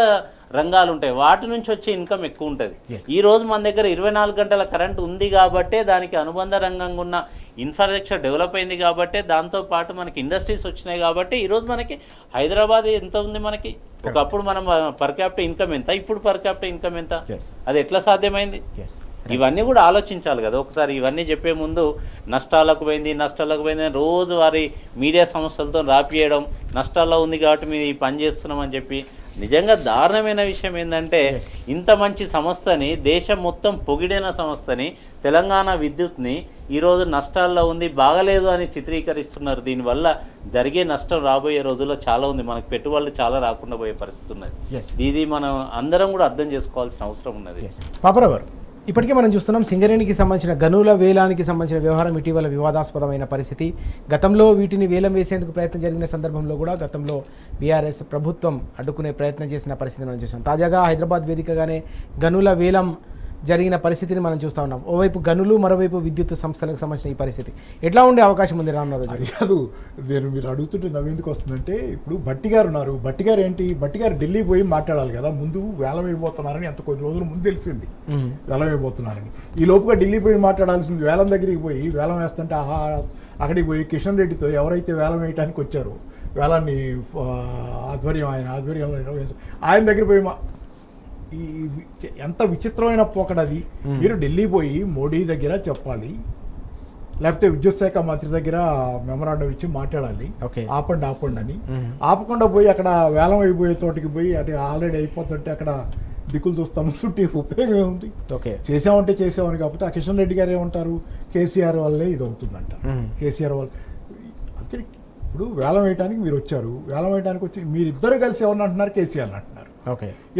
రంగాలు ఉంటాయి, వాటి నుంచి వచ్చే ఇన్కమ్ ఎక్కువ ఉంటుంది. ఈ రోజు మన దగ్గర 24 గంటల కరెంట్ ఉంది కాబట్టే, దానికి అనుబంధ రంగంగా ఉన్న ఇన్ఫ్రాస్ట్రక్చర్ డెవలప్ అయింది కాబట్టే, దాంతోపాటు మనకి ఇండస్ట్రీస్ వచ్చినాయి కాబట్టి ఈరోజు మనకి హైదరాబాద్ ఎంత ఉంది మనకి, ఒకప్పుడు మనం పర్ క్యాపిటల్ ఇన్కమ్ ఎంత, ఇప్పుడు పర్ క్యాపిటల్ ఇన్కమ్ ఎంత, అది ఎట్లా సాధ్యమైంది? ఇవన్నీ కూడా ఆలోచించాలి కదా ఒకసారి. ఇవన్నీ చెప్పే ముందు నష్టాలకు పోయింది రోజు వారి మీడియా సంస్థలతో రాపియడం, నష్టాల్లో ఉంది కాబట్టి మేము ఈ పని చేస్తున్నామని చెప్పి. నిజంగా దారుణమైన విషయం ఏంటంటే ఇంత మంచి సంస్థని, దేశం మొత్తం పొగిడిన సంస్థని, తెలంగాణ విద్యుత్ని ఈరోజు నష్టాల్లో ఉంది, బాగలేదు అని చిత్రీకరిస్తున్నారు. దీనివల్ల జరిగే నష్టం రాబోయే రోజుల్లో చాలా ఉంది, మనకు పెట్టుబడులు చాలా రాకుండా పోయే పరిస్థితి ఉన్నది. ఇది మనం అందరం కూడా అర్థం చేసుకోవాల్సిన అవసరం ఉన్నది. పాపారావు గారు, ఇప్పటికే మనం చూస్తున్నాం సింగరేణికి సంబంధించిన గనుల వేలానికి సంబంధించిన వ్యవహారం ఇటీవల వివాదాస్పదమైన పరిస్థితి. గతంలో వీటిని వేలం వేసేందుకు ప్రయత్నం జరిగిన సందర్భంలో కూడా గతంలో బీఆర్ఎస్ ప్రభుత్వం అడ్డుకునే ప్రయత్నం చేసిన పరిస్థితి మనం చూసాం. తాజాగా హైదరాబాద్ వేదికగానే గనుల వేలం జరిగిన పరిస్థితిని మనం చూస్తూ ఉన్నాం. ఓవైపు గనులు, మరోవైపు విద్యుత్ సంస్థలకు సంబంధించిన ఈ పరిస్థితి ఎట్లా ఉండే అవకాశం ఉంది రానున్న రోజు? అది కాదు, మీరు అడుగుతుంటే నవ్వేందుకు వస్తుందంటే, ఇప్పుడు భట్టి గారు ఉన్నారు. భట్టి గారు ఏంటి, భట్టి గారు ఢిల్లీ పోయి మాట్లాడాలి కదా, ముందు వేలం అయిపోతున్నారని ఎంత కొన్ని రోజుల ముందు తెలిసింది వేలం అయిపోతున్నారని. ఈ లోపుగా ఢిల్లీ పోయి మాట్లాడాల్సింది, వేలం దగ్గరికి పోయి వేలం వేస్తుంటే అక్కడికి పోయి కిషన్ రెడ్డితో ఎవరైతే వేలం వేయడానికి వచ్చారో, వేలాన్ని ఆధ్వర్యంలో నిర్వహించారు, ఆయన దగ్గర పోయి ఈ ఎంత విచిత్రమైన పోకడది. మీరు ఢిల్లీ పోయి మోడీ దగ్గర చెప్పాలి, లేకపోతే విద్యుత్ శాఖ మంత్రి దగ్గర మెమరాండం ఇచ్చి మాట్లాడాలి, ఆపండి అని. ఆపకుండా పోయి అక్కడ వేలం అయిపోయే తోటికి పోయి అంటే ఆల్రెడీ అయిపోతుంటే అక్కడ దిక్కులు చూస్తాము, చుట్టూ ఉపయోగం ఉంది. చేసామంటే చేసామని, కాకపోతే ఆ కిషన్ రెడ్డి గారు ఏమంటారు, కేసీఆర్ వల్లే ఇది అవుతుందంట. కేసీఆర్ వల్ల అందుకని ఇప్పుడు వేలం వేయడానికి మీరు వచ్చారు, వేలం వేయడానికి వచ్చి మీరిద్దరు కలిసి ఎవరిని అంటున్నారు, కేసీఆర్ అంటున్నారు.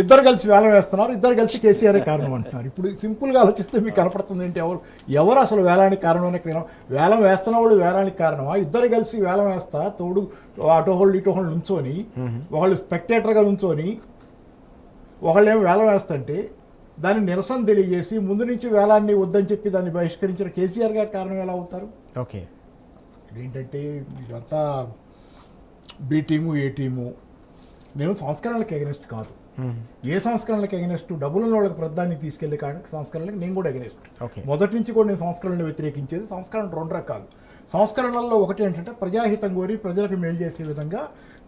ఇద్దరు కలిసి వేలం వేస్తున్నారు, ఇద్దరు కలిసి కేసీఆర్ కారణం అంటున్నారు. ఇప్పుడు సింపుల్గా ఆలోచిస్తే మీకు కనపడుతుంది ఏంటి, ఎవరు అసలు వేలానికి కారణం? వేలం వేస్తున్న వాళ్ళు వేలానికి కారణమా? ఇద్దరు కలిసి వేలం వేస్తా తోడు అటోహోళ్ళు ఇటోహోళ్ళు నుంచొని, ఒకళ్ళు స్పెక్టేటర్గా నుంచొని ఒకళ్ళేమో వేలం వేస్తుంటే దాన్ని నిరసన తెలియజేసి ముందు నుంచి వేలాన్ని వద్దని చెప్పి దాన్ని బహిష్కరించిన కేసీఆర్ గారు కారణం ఎలా అవుతారు? ఏంటంటే ఇదంతా బి టీము, ఏ టీము. నేను సంస్కరణలకు ఎగనెస్ట్ కాదు, ఏ సంస్కరణలకు ఎగనెస్ట్, డబ్బులున్న వాళ్ళకి ప్రధాన్ని తీసుకెళ్లే సంస్కరణలకు నేను కూడా ఎగనెస్ట్. మొదటి నుంచి కూడా నేను సంస్కరణలు వ్యతిరేకించేది. సంస్కరణ 2 రకాలు. సంస్కరణల్లో ఒకటి ఏంటంటే ప్రజాహితం కోరి ప్రజలకు మేలు చేసే విధంగా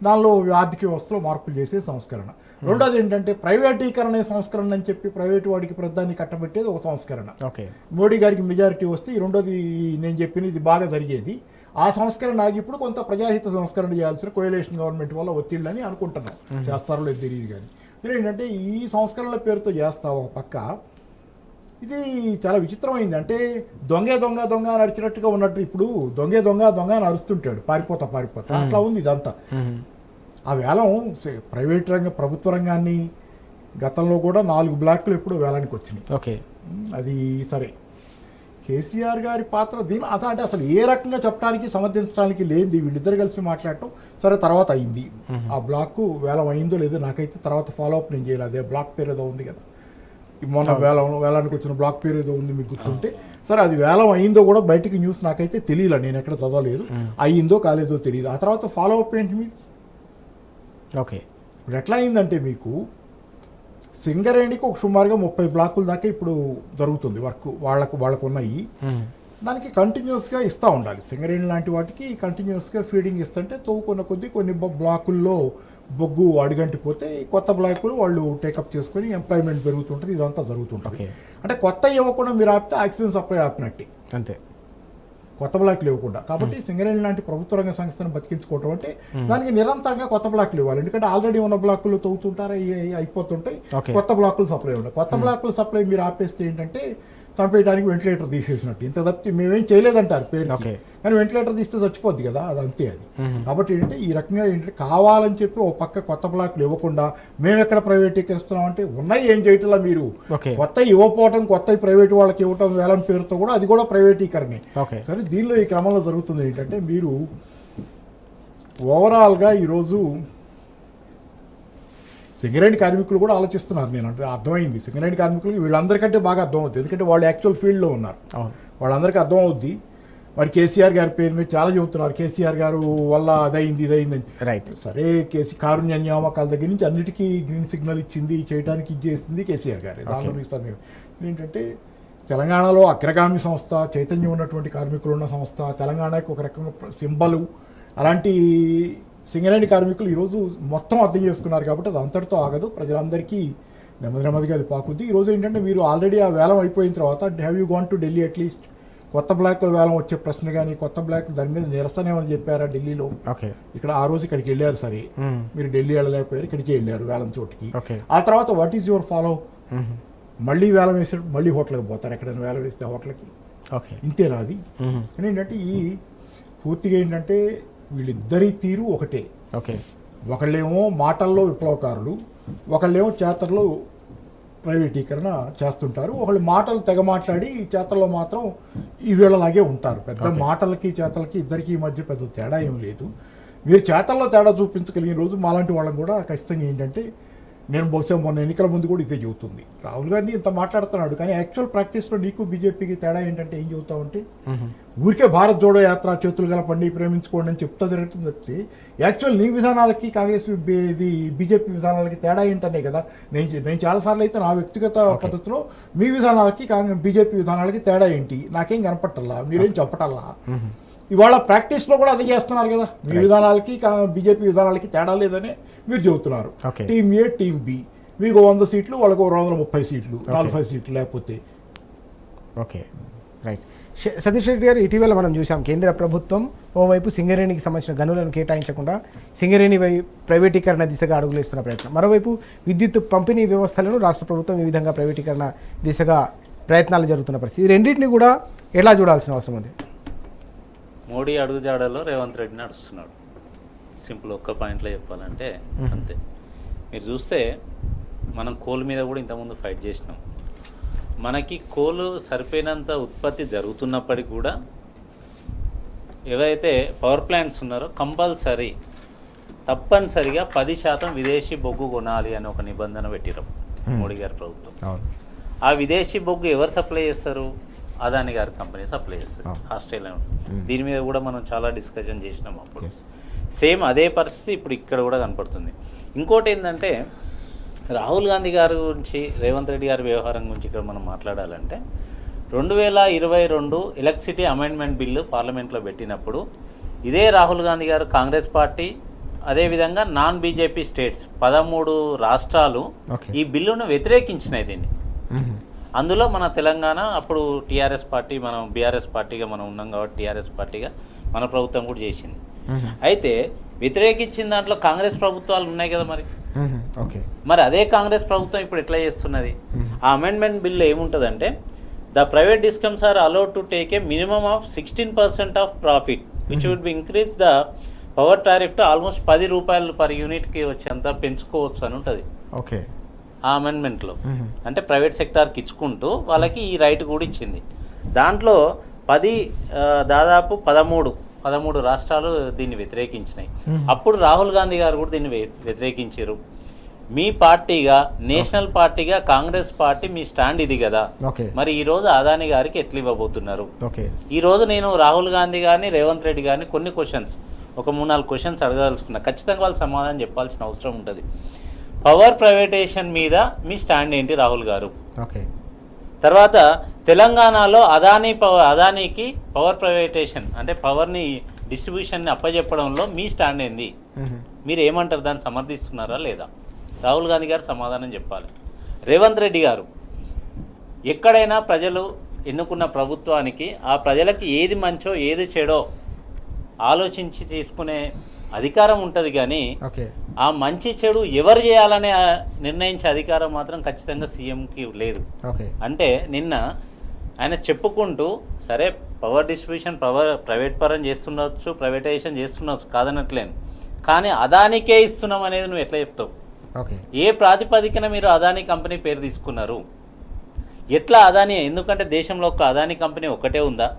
దానిలో ఆర్థిక వ్యవస్థలో మార్పులు చేసే సంస్కరణ. రెండోది ఏంటంటే ప్రైవేటీకరణ సంస్కరణ అని చెప్పి ప్రైవేటు వాడికి ప్రధాన్ని కట్టబెట్టేది ఒక సంస్కరణ. మోడీ గారికి మెజారిటీ వస్తే ఈ రెండోది నేను చెప్పిన ఇది బాగా జరిగేది. ఆ సంస్కరణ ఆగి ఇప్పుడు కొంత ప్రజాహిత సంస్కరణ చేయాల్సిన కోయలేషన్ గవర్నమెంట్ వల్ల ఒత్తిళ్ళని అనుకుంటున్నాం. చేస్తారో లేదు తెలియదు కానీ ఏంటంటే ఈ సంస్కరణల పేరుతో చేస్తావు ఒక పక్క. ఇది చాలా విచిత్రమైంది. అంటే దొంగ నడిచినట్టుగా ఉన్నట్టు ఇప్పుడు దొంగ అని అరుస్తుంటాడు పారిపోతా అట్లా ఉంది ఇదంతా. ఆ వేలం ప్రైవేట్ ప్రభుత్వ రంగాన్ని గతంలో కూడా 4 బ్లాక్లు ఎప్పుడు వేలానికి వచ్చినాయి. అది సరే, కేసీఆర్ గారి పాత్ర దీని అంటే అసలు ఏ రకంగా చెప్పడానికి సమర్థించడానికి లేనిది. వీళ్ళిద్దరు కలిసి మాట్లాడటం సరే తర్వాత అయింది. ఆ బ్లాక్ వేలం అయిందో లేదో నాకైతే తర్వాత ఫాలోఅప్ నేను చేయలేదు. అదే బ్లాక్ పేరు ఏదో ఉంది కదా, మొన్న వేలానికి వచ్చిన బ్లాక్ పేరు ఏదో ఉంది మీకు గుర్తుంటే. సరే అది వేలం అయిందో కూడా బయటికి న్యూస్ నాకైతే తెలియలేదు, నేను ఎక్కడ చదవలేదు. అయ్యిందో కాలేదో తెలియదు. ఆ తర్వాత ఫాలోఅప్ ఏంటి మీది? ఇప్పుడు ఎట్లా అయిందంటే మీకు సింగరేణికి ఒక సుమారుగా 30 బ్లాకుల దాకా ఇప్పుడు జరుగుతుంది వర్క్. వాళ్ళకు ఉన్నాయి. దానికి కంటిన్యూస్గా ఇస్తూ ఉండాలి. సింగరేణి లాంటి వాటికి కంటిన్యూస్గా ఫీడింగ్ ఇస్తుంటే తవ్వుకున్న కొద్దీ కొన్ని బ్లాకుల్లో బొగ్గు అడుగంటిపోతే కొత్త బ్లాకులు వాళ్ళు టేకప్ చేసుకొని ఎంప్లాయ్మెంట్ పెరుగుతుంటుంది. ఇదంతా జరుగుతుంటుంది. అంటే కొత్త ఇవ్వకుండా మీరు ఆపితే ఆక్సిజన్ సప్లై ఆపినట్టే. అంతే. కొత్త బ్లాక్లు ఇవ్వకుండా. కాబట్టి సింగరేణి లాంటి ప్రభుత్వ రంగ సంస్థను బతికించుకోవటం అంటే దానికి నిరంతరంగా కొత్త బ్లాక్లు ఇవ్వాలి. ఎందుకంటే ఆల్రెడీ ఉన్న బ్లాకులు తవ్వుతుంటారు, అయిపోతుంటాయి, కొత్త బ్లాకులు సప్లై ఉండాలి. కొత్త బ్లాకులు సప్లై మీరు ఆపేస్తే ఏంటంటే చంపేయడానికి వెంటిలేటర్ తీసేసినట్టు. ఇంత తప్పితే మేమేం చేయలేదంటారు పేరు, కానీ వెంటిలేటర్ తీస్తే చచ్చిపోద్ది కదా, అది అంతే అది. కాబట్టి ఏంటంటే ఈ రకంగా ఏంటంటే కావాలని చెప్పి ఓ పక్క కొత్త బ్లాక్లు ఇవ్వకుండా మేము ఎక్కడ ప్రైవేటీకరిస్తున్నాం అంటే ఉన్నాయి ఏం చేయటంలా మీరు. కొత్త ఇవ్వకపోవటం, కొత్త ప్రైవేట్ వాళ్ళకి ఇవ్వటం వేలం పేరుతో కూడా అది కూడా ప్రైవేటీకరణే. సరే, దీనిలో ఈ క్రమంలో జరుగుతుంది ఏంటంటే మీరు ఓవరాల్గా ఈరోజు సింగరేణి కార్మికులు కూడా ఆలోచిస్తున్నారు. నేను అంటే అర్థమైంది సింగరేణి కార్మికులకి వీళ్ళందరికంటే బాగా అర్థం అవుతుంది, ఎందుకంటే వాళ్ళు యాక్చువల్ ఫీల్డ్లో ఉన్నారు, వాళ్ళందరికీ అర్థం అవుద్ది. మరి కేసీఆర్ గారి పేరు మీద చాలా చెబుతున్నారు, కేసీఆర్ గారు వల్ల అదైంది ఇదైందని. రైట్, సరే, కారుణ్య నియామకాల దగ్గర నుంచి అన్నిటికీ గ్రీన్ సిగ్నల్ ఇచ్చింది, చేయడానికి ఇచ్చేసింది కేసీఆర్ గారే. దానిలో మీకు సమయం ఏంటంటే తెలంగాణలో అగ్రగామి సంస్థ, చైతన్యం ఉన్నటువంటి కార్మికులు ఉన్న సంస్థ, తెలంగాణకి ఒక రకంగా సింబలు, అలాంటి సింగరేణి కార్మికులు ఈరోజు మొత్తం అర్థం చేసుకున్నారు. కాబట్టి అది అంతటితో ఆగదు, ప్రజలందరికీ నెమ్మదిగా అది పాకుద్ది. ఈరోజు ఏంటంటే మీరు ఆల్రెడీ ఆ వేలం అయిపోయిన తర్వాత have you gone to Delhi at least కొత్త బ్లాక్ల వేలం వచ్చే ప్రశ్న కానీ కొత్త బ్లాక్ దాని మీద నిరసన ఏమని చెప్పారా ఢిల్లీలో? ఇక్కడ ఆ రోజు ఇక్కడికి వెళ్ళారు, సరే మీరు ఢిల్లీ వెళ్ళలేకపోయారు, ఇక్కడికి వెళ్ళారు వేలం చోటుకి. ఆ తర్వాత వాట్ ఈజ్ యువర్ ఫాలో? మళ్ళీ వేలం వేసేటప్పుడు మళ్ళీ హోటల్కి పోతారు, ఎక్కడైనా వేలం వేస్తే హోటల్కి. ఇంతేనా అది? కానీ ఏంటంటే ఈ పూర్తిగా ఏంటంటే వీళ్ళిద్దరి తీరు ఒకటే. ఒకళ్ళేమో మాటల్లో విప్లవకారులు, ఒకళ్ళేమో చేతల్లో ప్రైవేటీకరణ చేస్తుంటారు. ఒకళ్ళు మాటలు తెగ మాట్లాడి చేతల్లో మాత్రం ఈ వీళ్ళలాగే ఉంటారు. పెద్ద మాటలకి చేతలకి ఇద్దరికి మధ్య పెద్ద తేడా ఏమి లేదు. మీరు చేతల్లో తేడా చూపించగలిగిన రోజు మాలాంటి వాళ్ళని కూడా ఖచ్చితంగా ఏంటంటే నేను బహుశా మొన్న ఎన్నికల ముందు కూడా ఇదే చెబుతుంది. రాహుల్ గాంధీ ఇంత మాట్లాడుతున్నాడు, కానీ యాక్చువల్ ప్రాక్టీస్లో నీకు బీజేపీకి తేడా ఏంటంటే ఏం చెబుతావు అంటే ఊరికే భారత్ జోడో యాత్ర, చేతులు కలపండి, ప్రేమించుకోండి అని చెప్తా తిరగటం తప్పితే యాక్చువల్ నీ విధానాలకి కాంగ్రెస్ బీజేపీ విధానాలకి తేడా ఏంటనే కదా. నేను చాలాసార్లు అయితే నా వ్యక్తిగత పద్ధతిలో మీ విధానాలకి బీజేపీ విధానాలకి తేడా ఏంటి నాకేం కనపట్టల్లా, మీరేం చెప్పటల్లా. ఇవాళ ప్రాక్టీస్లో కూడా అదే చేస్తున్నారు కదా, మీ విధానాలకి బీజేపీ విధానాలకి తేడా లేదని మీరు చెబుతున్నారు. టీమ్ ఏ టీమ్ బి, మీకు 100 సీట్లు, వాళ్ళకు 230 సీట్లు, 40 సీట్లు లేకపోతే. Okay, right. సతీష్ రెడ్డి గారు, ఇటీవల మనం చూసాం కేంద్ర ప్రభుత్వం ఓవైపు సింగరేణికి సంబంధించిన గనులను కేటాయించకుండా సింగరేణి ప్రైవేటీకరణ దిశగా అడుగులు ఇస్తున్న ప్రయత్నం, మరోవైపు విద్యుత్ పంపిణీ వ్యవస్థలను రాష్ట్ర ప్రభుత్వం ఈ విధంగా ప్రైవేటీకరణ దిశగా ప్రయత్నాలు జరుగుతున్న పరిస్థితి, ఈ రెండింటిని కూడా ఎలా చూడాల్సిన అవసరం ఉంది? మోడీ అడుగుజాడలో రేవంత్ రెడ్డి నడుస్తున్నాడు. సింపుల్ ఒక్క పాయింట్లో చెప్పాలంటే అంతే. మీరు చూస్తే మనం కోల్ మీద కూడా ఇంతకుముందు ఫైట్ చేసినాం. మనకి కోలు సరిపోయినంత ఉత్పత్తి జరుగుతున్నప్పటికీ కూడా ఏవైతే పవర్ ప్లాంట్స్ ఉన్నారో కంపల్సరీ తప్పనిసరిగా 10% విదేశీ బొగ్గు కొనాలి అని ఒక నిబంధన పెట్టిరం మోడీ గారి ప్రభుత్వం. ఆ విదేశీ బొగ్గు ఎవరు సప్లై చేస్తారు? అదాని గారి కంపెనీ సప్లై చేస్తారు, ఆస్ట్రేలియా. దీని మీద కూడా మనం చాలా డిస్కషన్ చేసినాం అప్పుడు. సేమ్ అదే పరిస్థితి ఇప్పుడు ఇక్కడ కూడా కనపడుతుంది. ఇంకోటి ఏంటంటే రాహుల్ గాంధీ గారి గురించి, రేవంత్ రెడ్డి గారి వ్యవహారం గురించి ఇక్కడ మనం మాట్లాడాలంటే 2022 ఎలక్ట్రిసిటీ అమెండ్మెంట్ బిల్లు పార్లమెంట్లో పెట్టినప్పుడు ఇదే రాహుల్ గాంధీ గారు కాంగ్రెస్ పార్టీ, అదేవిధంగా నాన్ బీజేపీ స్టేట్స్ 13 రాష్ట్రాలు ఈ బిల్లును వ్యతిరేకించినాయి. దీన్ని అందులో మన తెలంగాణ అప్పుడు టీఆర్ఎస్ పార్టీ, మనం బీఆర్ఎస్ పార్టీగా మనం ఉన్నాం కాబట్టి టీఆర్ఎస్ పార్టీగా మన ప్రభుత్వం కూడా చేసింది. అయితే వ్యతిరేకించిన దాంట్లో కాంగ్రెస్ ప్రభుత్వాలు ఉన్నాయి కదా మరి అదే కాంగ్రెస్ ప్రభుత్వం ఇప్పుడు ఎట్లా చేస్తున్నది? ఆ అమెండ్మెంట్ బిల్ ఏముంటుందంటే the private discoms are allowed to take a minimum of 16% of profit which would be increase the power tariff to almost 10 రూపాయలు పర్ యూనిట్కి వచ్చేంత పెంచుకోవచ్చు అని ఉంటుంది ఆ అమెండ్మెంట్లో. అంటే ప్రైవేట్ సెక్టార్కి ఇచ్చుకుంటూ వాళ్ళకి ఈ రైట్ కూడా ఇచ్చింది. దాంట్లో దాదాపు 13 రాష్ట్రాలు దీన్ని వ్యతిరేకించినాయి. అప్పుడు రాహుల్ గాంధీ గారు కూడా దీన్ని వ్యతిరేకించారు. మీ పార్టీగా, నేషనల్ పార్టీగా కాంగ్రెస్ పార్టీ మీ స్టాండ్ ఇది కదా, మరి ఈరోజు అదాని గారికి ఎట్లా ఇవ్వబోతున్నారు? ఈరోజు నేను రాహుల్ గాంధీ గారిని, రేవంత్ రెడ్డి గారిని కొన్ని క్వశ్చన్స్, ఒక 3-4 క్వశ్చన్స్ అడగదలుచుకున్నా. ఖచ్చితంగా వాళ్ళు సమాధానం చెప్పాల్సిన అవసరం ఉంటుంది. పవర్ ప్రైవేటేషన్ మీద మీ స్టాండ్ ఏంటి రాహుల్ గారు? తర్వాత తెలంగాణలో అదానీకి పవర్ ప్రైవేటేషన్ అంటే పవర్ని డిస్ట్రిబ్యూషన్ని అప్పచెప్పడంలో మీ స్టాండ్ ఏంది? మీరు ఏమంటారు? దాన్ని సమర్థిస్తున్నారా లేదా? రాహుల్ గాంధీ గారు సమాధానం చెప్పాలి. రేవంత్ రెడ్డి గారు, ఎక్కడైనా ప్రజలు ఎన్నుకున్న ప్రభుత్వానికి ఆ ప్రజలకి ఏది మంచో ఏది చెడో ఆలోచించి తీసుకునే అధికారం ఉంటుంది, కానీ ఓకే ఆ మంచి చెడు ఎవరు చేయాలనే నిర్ణయించే అధికారం మాత్రం ఖచ్చితంగా సీఎంకి లేదు. ఓకే అంటే నిన్న ఆయన చెప్పుకుంటూ సరే పవర్ డిస్ట్రిబ్యూషన్ ప్రైవేట్ పరం చేస్తుండొచ్చు, ప్రైవేటైజేషన్ చేస్తుండొచ్చు కాదనట్లేను, కానీ అదానికే ఇస్తున్నాం అనేది నువ్వు ఎట్లా చెప్తావు? ఓకే ఏ ప్రాతిపదికన మీరు అదాని కంపెనీ పేరు తీసుకున్నారు? ఎట్లా అదాని? ఎందుకంటే దేశంలో ఒక అదాని కంపెనీ ఒకటే ఉందా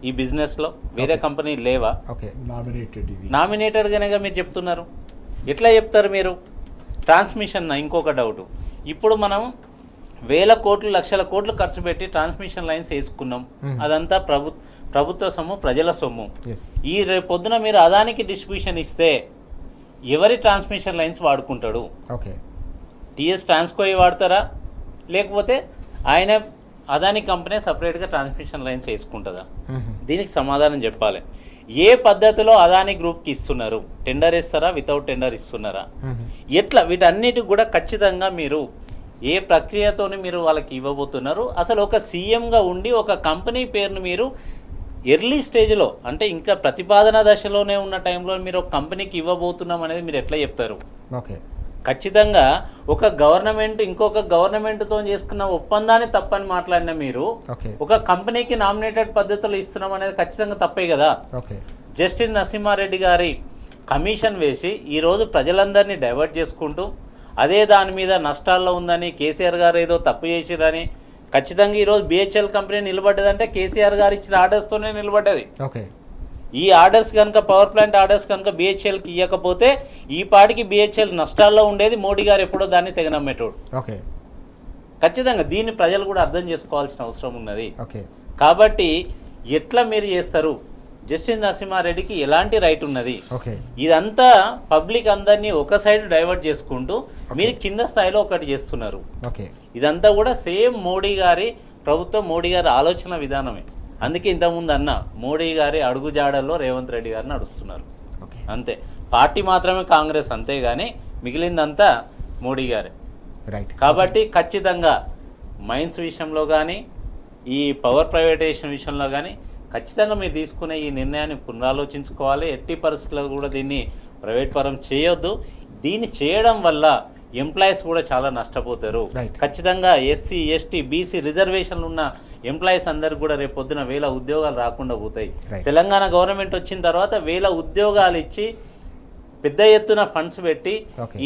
ఈ బిజినెస్లో? వేరే కంపెనీ లేవా? ఓకే నామినేటెడ్ ఇది నామినేటెడ్గానే మీరు చెప్తున్నారు, ఎట్లా చెప్తారు మీరు? ట్రాన్స్మిషన్ ఇంకొక డౌట్, ఇప్పుడు మనం వేల కోట్లు లక్షల కోట్లు ఖర్చు పెట్టి ట్రాన్స్మిషన్ లైన్స్ వేసుకున్నాం, అదంతా ప్రభుత్వ సొమ్ము, ప్రజల సొమ్ము. ఈ రేపు పొద్దున మీరు అదానికి డిస్ట్రిబ్యూషన్ ఇస్తే ఎవరి ట్రాన్స్మిషన్ లైన్స్ వాడుకుంటాడు? ఓకే టీఎస్ ట్రాన్స్కో వాడతారా, లేకపోతే ఆయన అదాని కంపెనీ సపరేట్గా ట్రాన్స్మిషన్ లైన్స్ వేసుకుంటుందా? దీనికి సమాధానం చెప్పాలి. ఏ పద్ధతిలో అదాని గ్రూప్కి ఇస్తున్నారు? టెండర్ ఇస్తారా, వితౌట్ టెండర్ ఇస్తున్నారా? ఎట్లా? వీటన్నిటికి కూడా ఖచ్చితంగా మీరు ఏ ప్రక్రియతోని మీరు వాళ్ళకి ఇవ్వబోతున్నారు? అసలు ఒక సీఎంగా ఉండి ఒక కంపెనీ పేరును మీరు ఎర్లీ స్టేజ్లో, అంటే ఇంకా ప్రతిపాదన దశలోనే ఉన్న టైంలో మీరు ఒక కంపెనీకి ఇవ్వబోతున్నాం అనేది మీరు ఎట్లా చెప్తారు? ఓకే ఖచ్చితంగా ఒక గవర్నమెంట్ ఇంకొక గవర్నమెంట్తో చేసుకున్న ఒప్పందాన్ని తప్పని మాట్లాడిన మీరు ఒక కంపెనీకి నామినేటెడ్ పద్ధతిలో ఇస్తున్నాం అనేది ఖచ్చితంగా తప్పే కదా. జస్టిస్ నరసింహారెడ్డి గారి కమిషన్ వేసి ఈరోజు ప్రజలందరినీ డైవర్ట్ చేసుకుంటూ అదే దాని మీద నష్టాల్లో ఉందని, కేసీఆర్ గారు ఏదో తప్పు చేసిరని, ఖచ్చితంగా ఈరోజు బిహెచ్ఎల్ కంపెనీ నిలబడ్డదంటే కేసీఆర్ గారు ఇచ్చిన ఆర్డర్స్తోనే నిలబడ్డది. ఈ ఆర్డర్స్ కనుక, పవర్ ప్లాంట్ ఆర్డర్స్ కనుక బిహెచ్ఎల్కి ఇవ్వకపోతే ఈ పాటికి బిహెచ్ఎల్ నష్టాల్లో ఉండేది, మోడీ గారు ఎప్పుడో దాన్ని తెగనమ్మేటోడు. ఖచ్చితంగా దీన్ని ప్రజలు కూడా అర్థం చేసుకోవాల్సిన అవసరం ఉన్నది. కాబట్టి ఎట్లా మీరు చేస్తారు? జస్టిస్ నరసింహారెడ్డికి ఎలాంటి రైట్ ఉన్నది? ఇదంతా పబ్లిక్ అందరినీ ఒక సైడ్ డైవర్ట్ చేసుకుంటూ మీరు కింద స్థాయిలో ఒకటి చేస్తున్నారు. ఇదంతా కూడా సేమ్ మోడీ గారి ప్రభుత్వం, మోడీ గారి ఆలోచన విధానమే. అందుకే ఇంతకుముందు అన్న మోడీ గారి అడుగుజాడల్లో రేవంత్ రెడ్డి గారిని నడుస్తున్నారు అంతే. పార్టీ మాత్రమే కాంగ్రెస్, అంతేగాని మిగిలిందంతా మోడీ గారే. కాబట్టి ఖచ్చితంగా మైన్స్ విషయంలో కానీ, ఈ పవర్ ప్రైవేటైజేషన్ విషయంలో కానీ ఖచ్చితంగా మీరు తీసుకునే ఈ నిర్ణయాన్ని పునరాలోచించుకోవాలి. ఎట్టి పరిస్థితుల్లో కూడా దీన్ని ప్రైవేట్ పరం చేయొద్దు. దీన్ని చేయడం వల్ల ఎంప్లాయీస్ కూడా చాలా నష్టపోతారు. ఖచ్చితంగా ఎస్సీ, ఎస్టీ, బీసీ రిజర్వేషన్లు ఉన్న ఎంప్లాయీస్ అందరికి కూడా రేపు పొద్దున 1000 ఉద్యోగాలు రాకుండా పోతాయి. తెలంగాణ గవర్నమెంట్ వచ్చిన తర్వాత 1000 ఉద్యోగాలు ఇచ్చి పెద్ద ఎత్తున ఫండ్స్ పెట్టి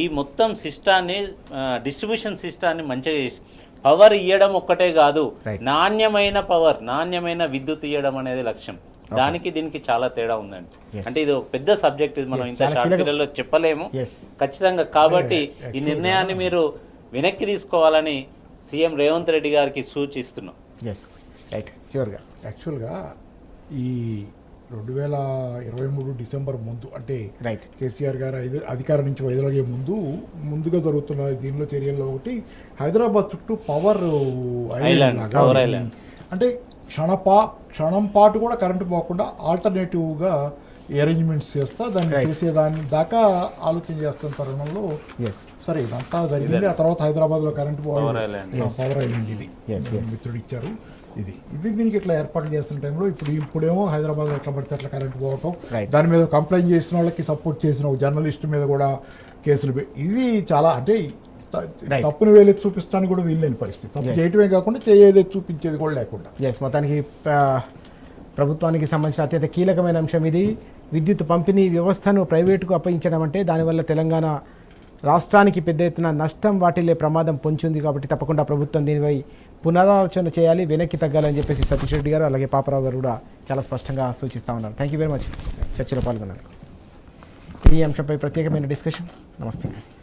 ఈ మొత్తం సిస్టాన్ని, డిస్ట్రిబ్యూషన్ సిస్టాన్ని మంచిగా చేసి పవర్ ఇవ్వడం ఒక్కటే కాదు, నాణ్యమైన పవర్, నాణ్యమైన విద్యుత్ ఇవ్వడం అనేది లక్ష్యం. దానికి దీనికి చాలా తేడా ఉందండి. అంటే ఇది ఒక పెద్ద సబ్జెక్ట్, ఇది మనం ఇంత షార్ట్ పీరియడ్లో చెప్పలేము ఖచ్చితంగా. కాబట్టి ఈ నిర్ణయాన్ని మీరు వెనక్కి తీసుకోవాలని సీఎం రేవంత్ రెడ్డి గారికి సూచిస్తున్నాం. యాక్చువల్గా ఈ 2023 డిసెంబర్ ముందు, అంటే కేసీఆర్ గారు అధికారం నుంచి వైదొలిగే ముందుగా జరుగుతున్న దీనిలో చర్యల్లో ఒకటి హైదరాబాద్ చుట్టూ పవర్ ఐలాండ్ లాగా, అంటే క్షణం పాటు కూడా కరెంటు పోకుండా ఆల్టర్నేటివ్గా అరేంజ్మెంట్స్ చేస్తా దాన్ని చేసేదాన్ని దాకా ఆలోచన చేస్తున్న తరుణంలో సరే ఇదంతా జరిగింది. ఆ తర్వాత హైదరాబాద్లో కరెంటు పవర్ ఐలాండ్ ఇది మిత్రుడు ఇచ్చారు. ఇది దీనికి ఇట్లా ఏర్పాట్లు చేస్తున్న టైంలో ఇప్పుడేమో హైదరాబాద్లో ఎట్లా పడితే అట్లా కరెంటు పోవటం, దాని మీద కంప్లైంట్ చేసిన వాళ్ళకి సపోర్ట్ చేసిన ఒక జర్నలిస్ట్ మీద కూడా కేసులు, ఇది చాలా అంటే తప్పును వేలెత్తి చూపిస్తానికి కూడా వీల్లేని పరిస్థితి. తప్పు చేయటమే కాకుండా చేయేదే చూపించేది కూడా లేకుండా. మొత్తానికి ప్రభుత్వానికి సంబంధించిన అత్యంత కీలకమైన అంశం ఇది. విద్యుత్ పంపిణీ వ్యవస్థను ప్రైవేటుకు అప్పగించడం అంటే దానివల్ల తెలంగాణ రాష్ట్రానికి పెద్ద ఎత్తున నష్టం వాటిల్లే ప్రమాదం పొంచుంది. కాబట్టి తప్పకుండా ప్రభుత్వం దీనిపై పునరాలోచన చేయాలి, వెనక్కి తగ్గాలని చెప్పేసి సతీష్ రెడ్డి గారు అలాగే పాపరావు గారు కూడా చాలా స్పష్టంగా సూచిస్తూ ఉన్నారు. థ్యాంక్ యూ వెరీ మచ్ చర్చలో పాల్గొన్నారు. ఈ అంశంపై ప్రత్యేకమైన డిస్కషన్. నమస్తే.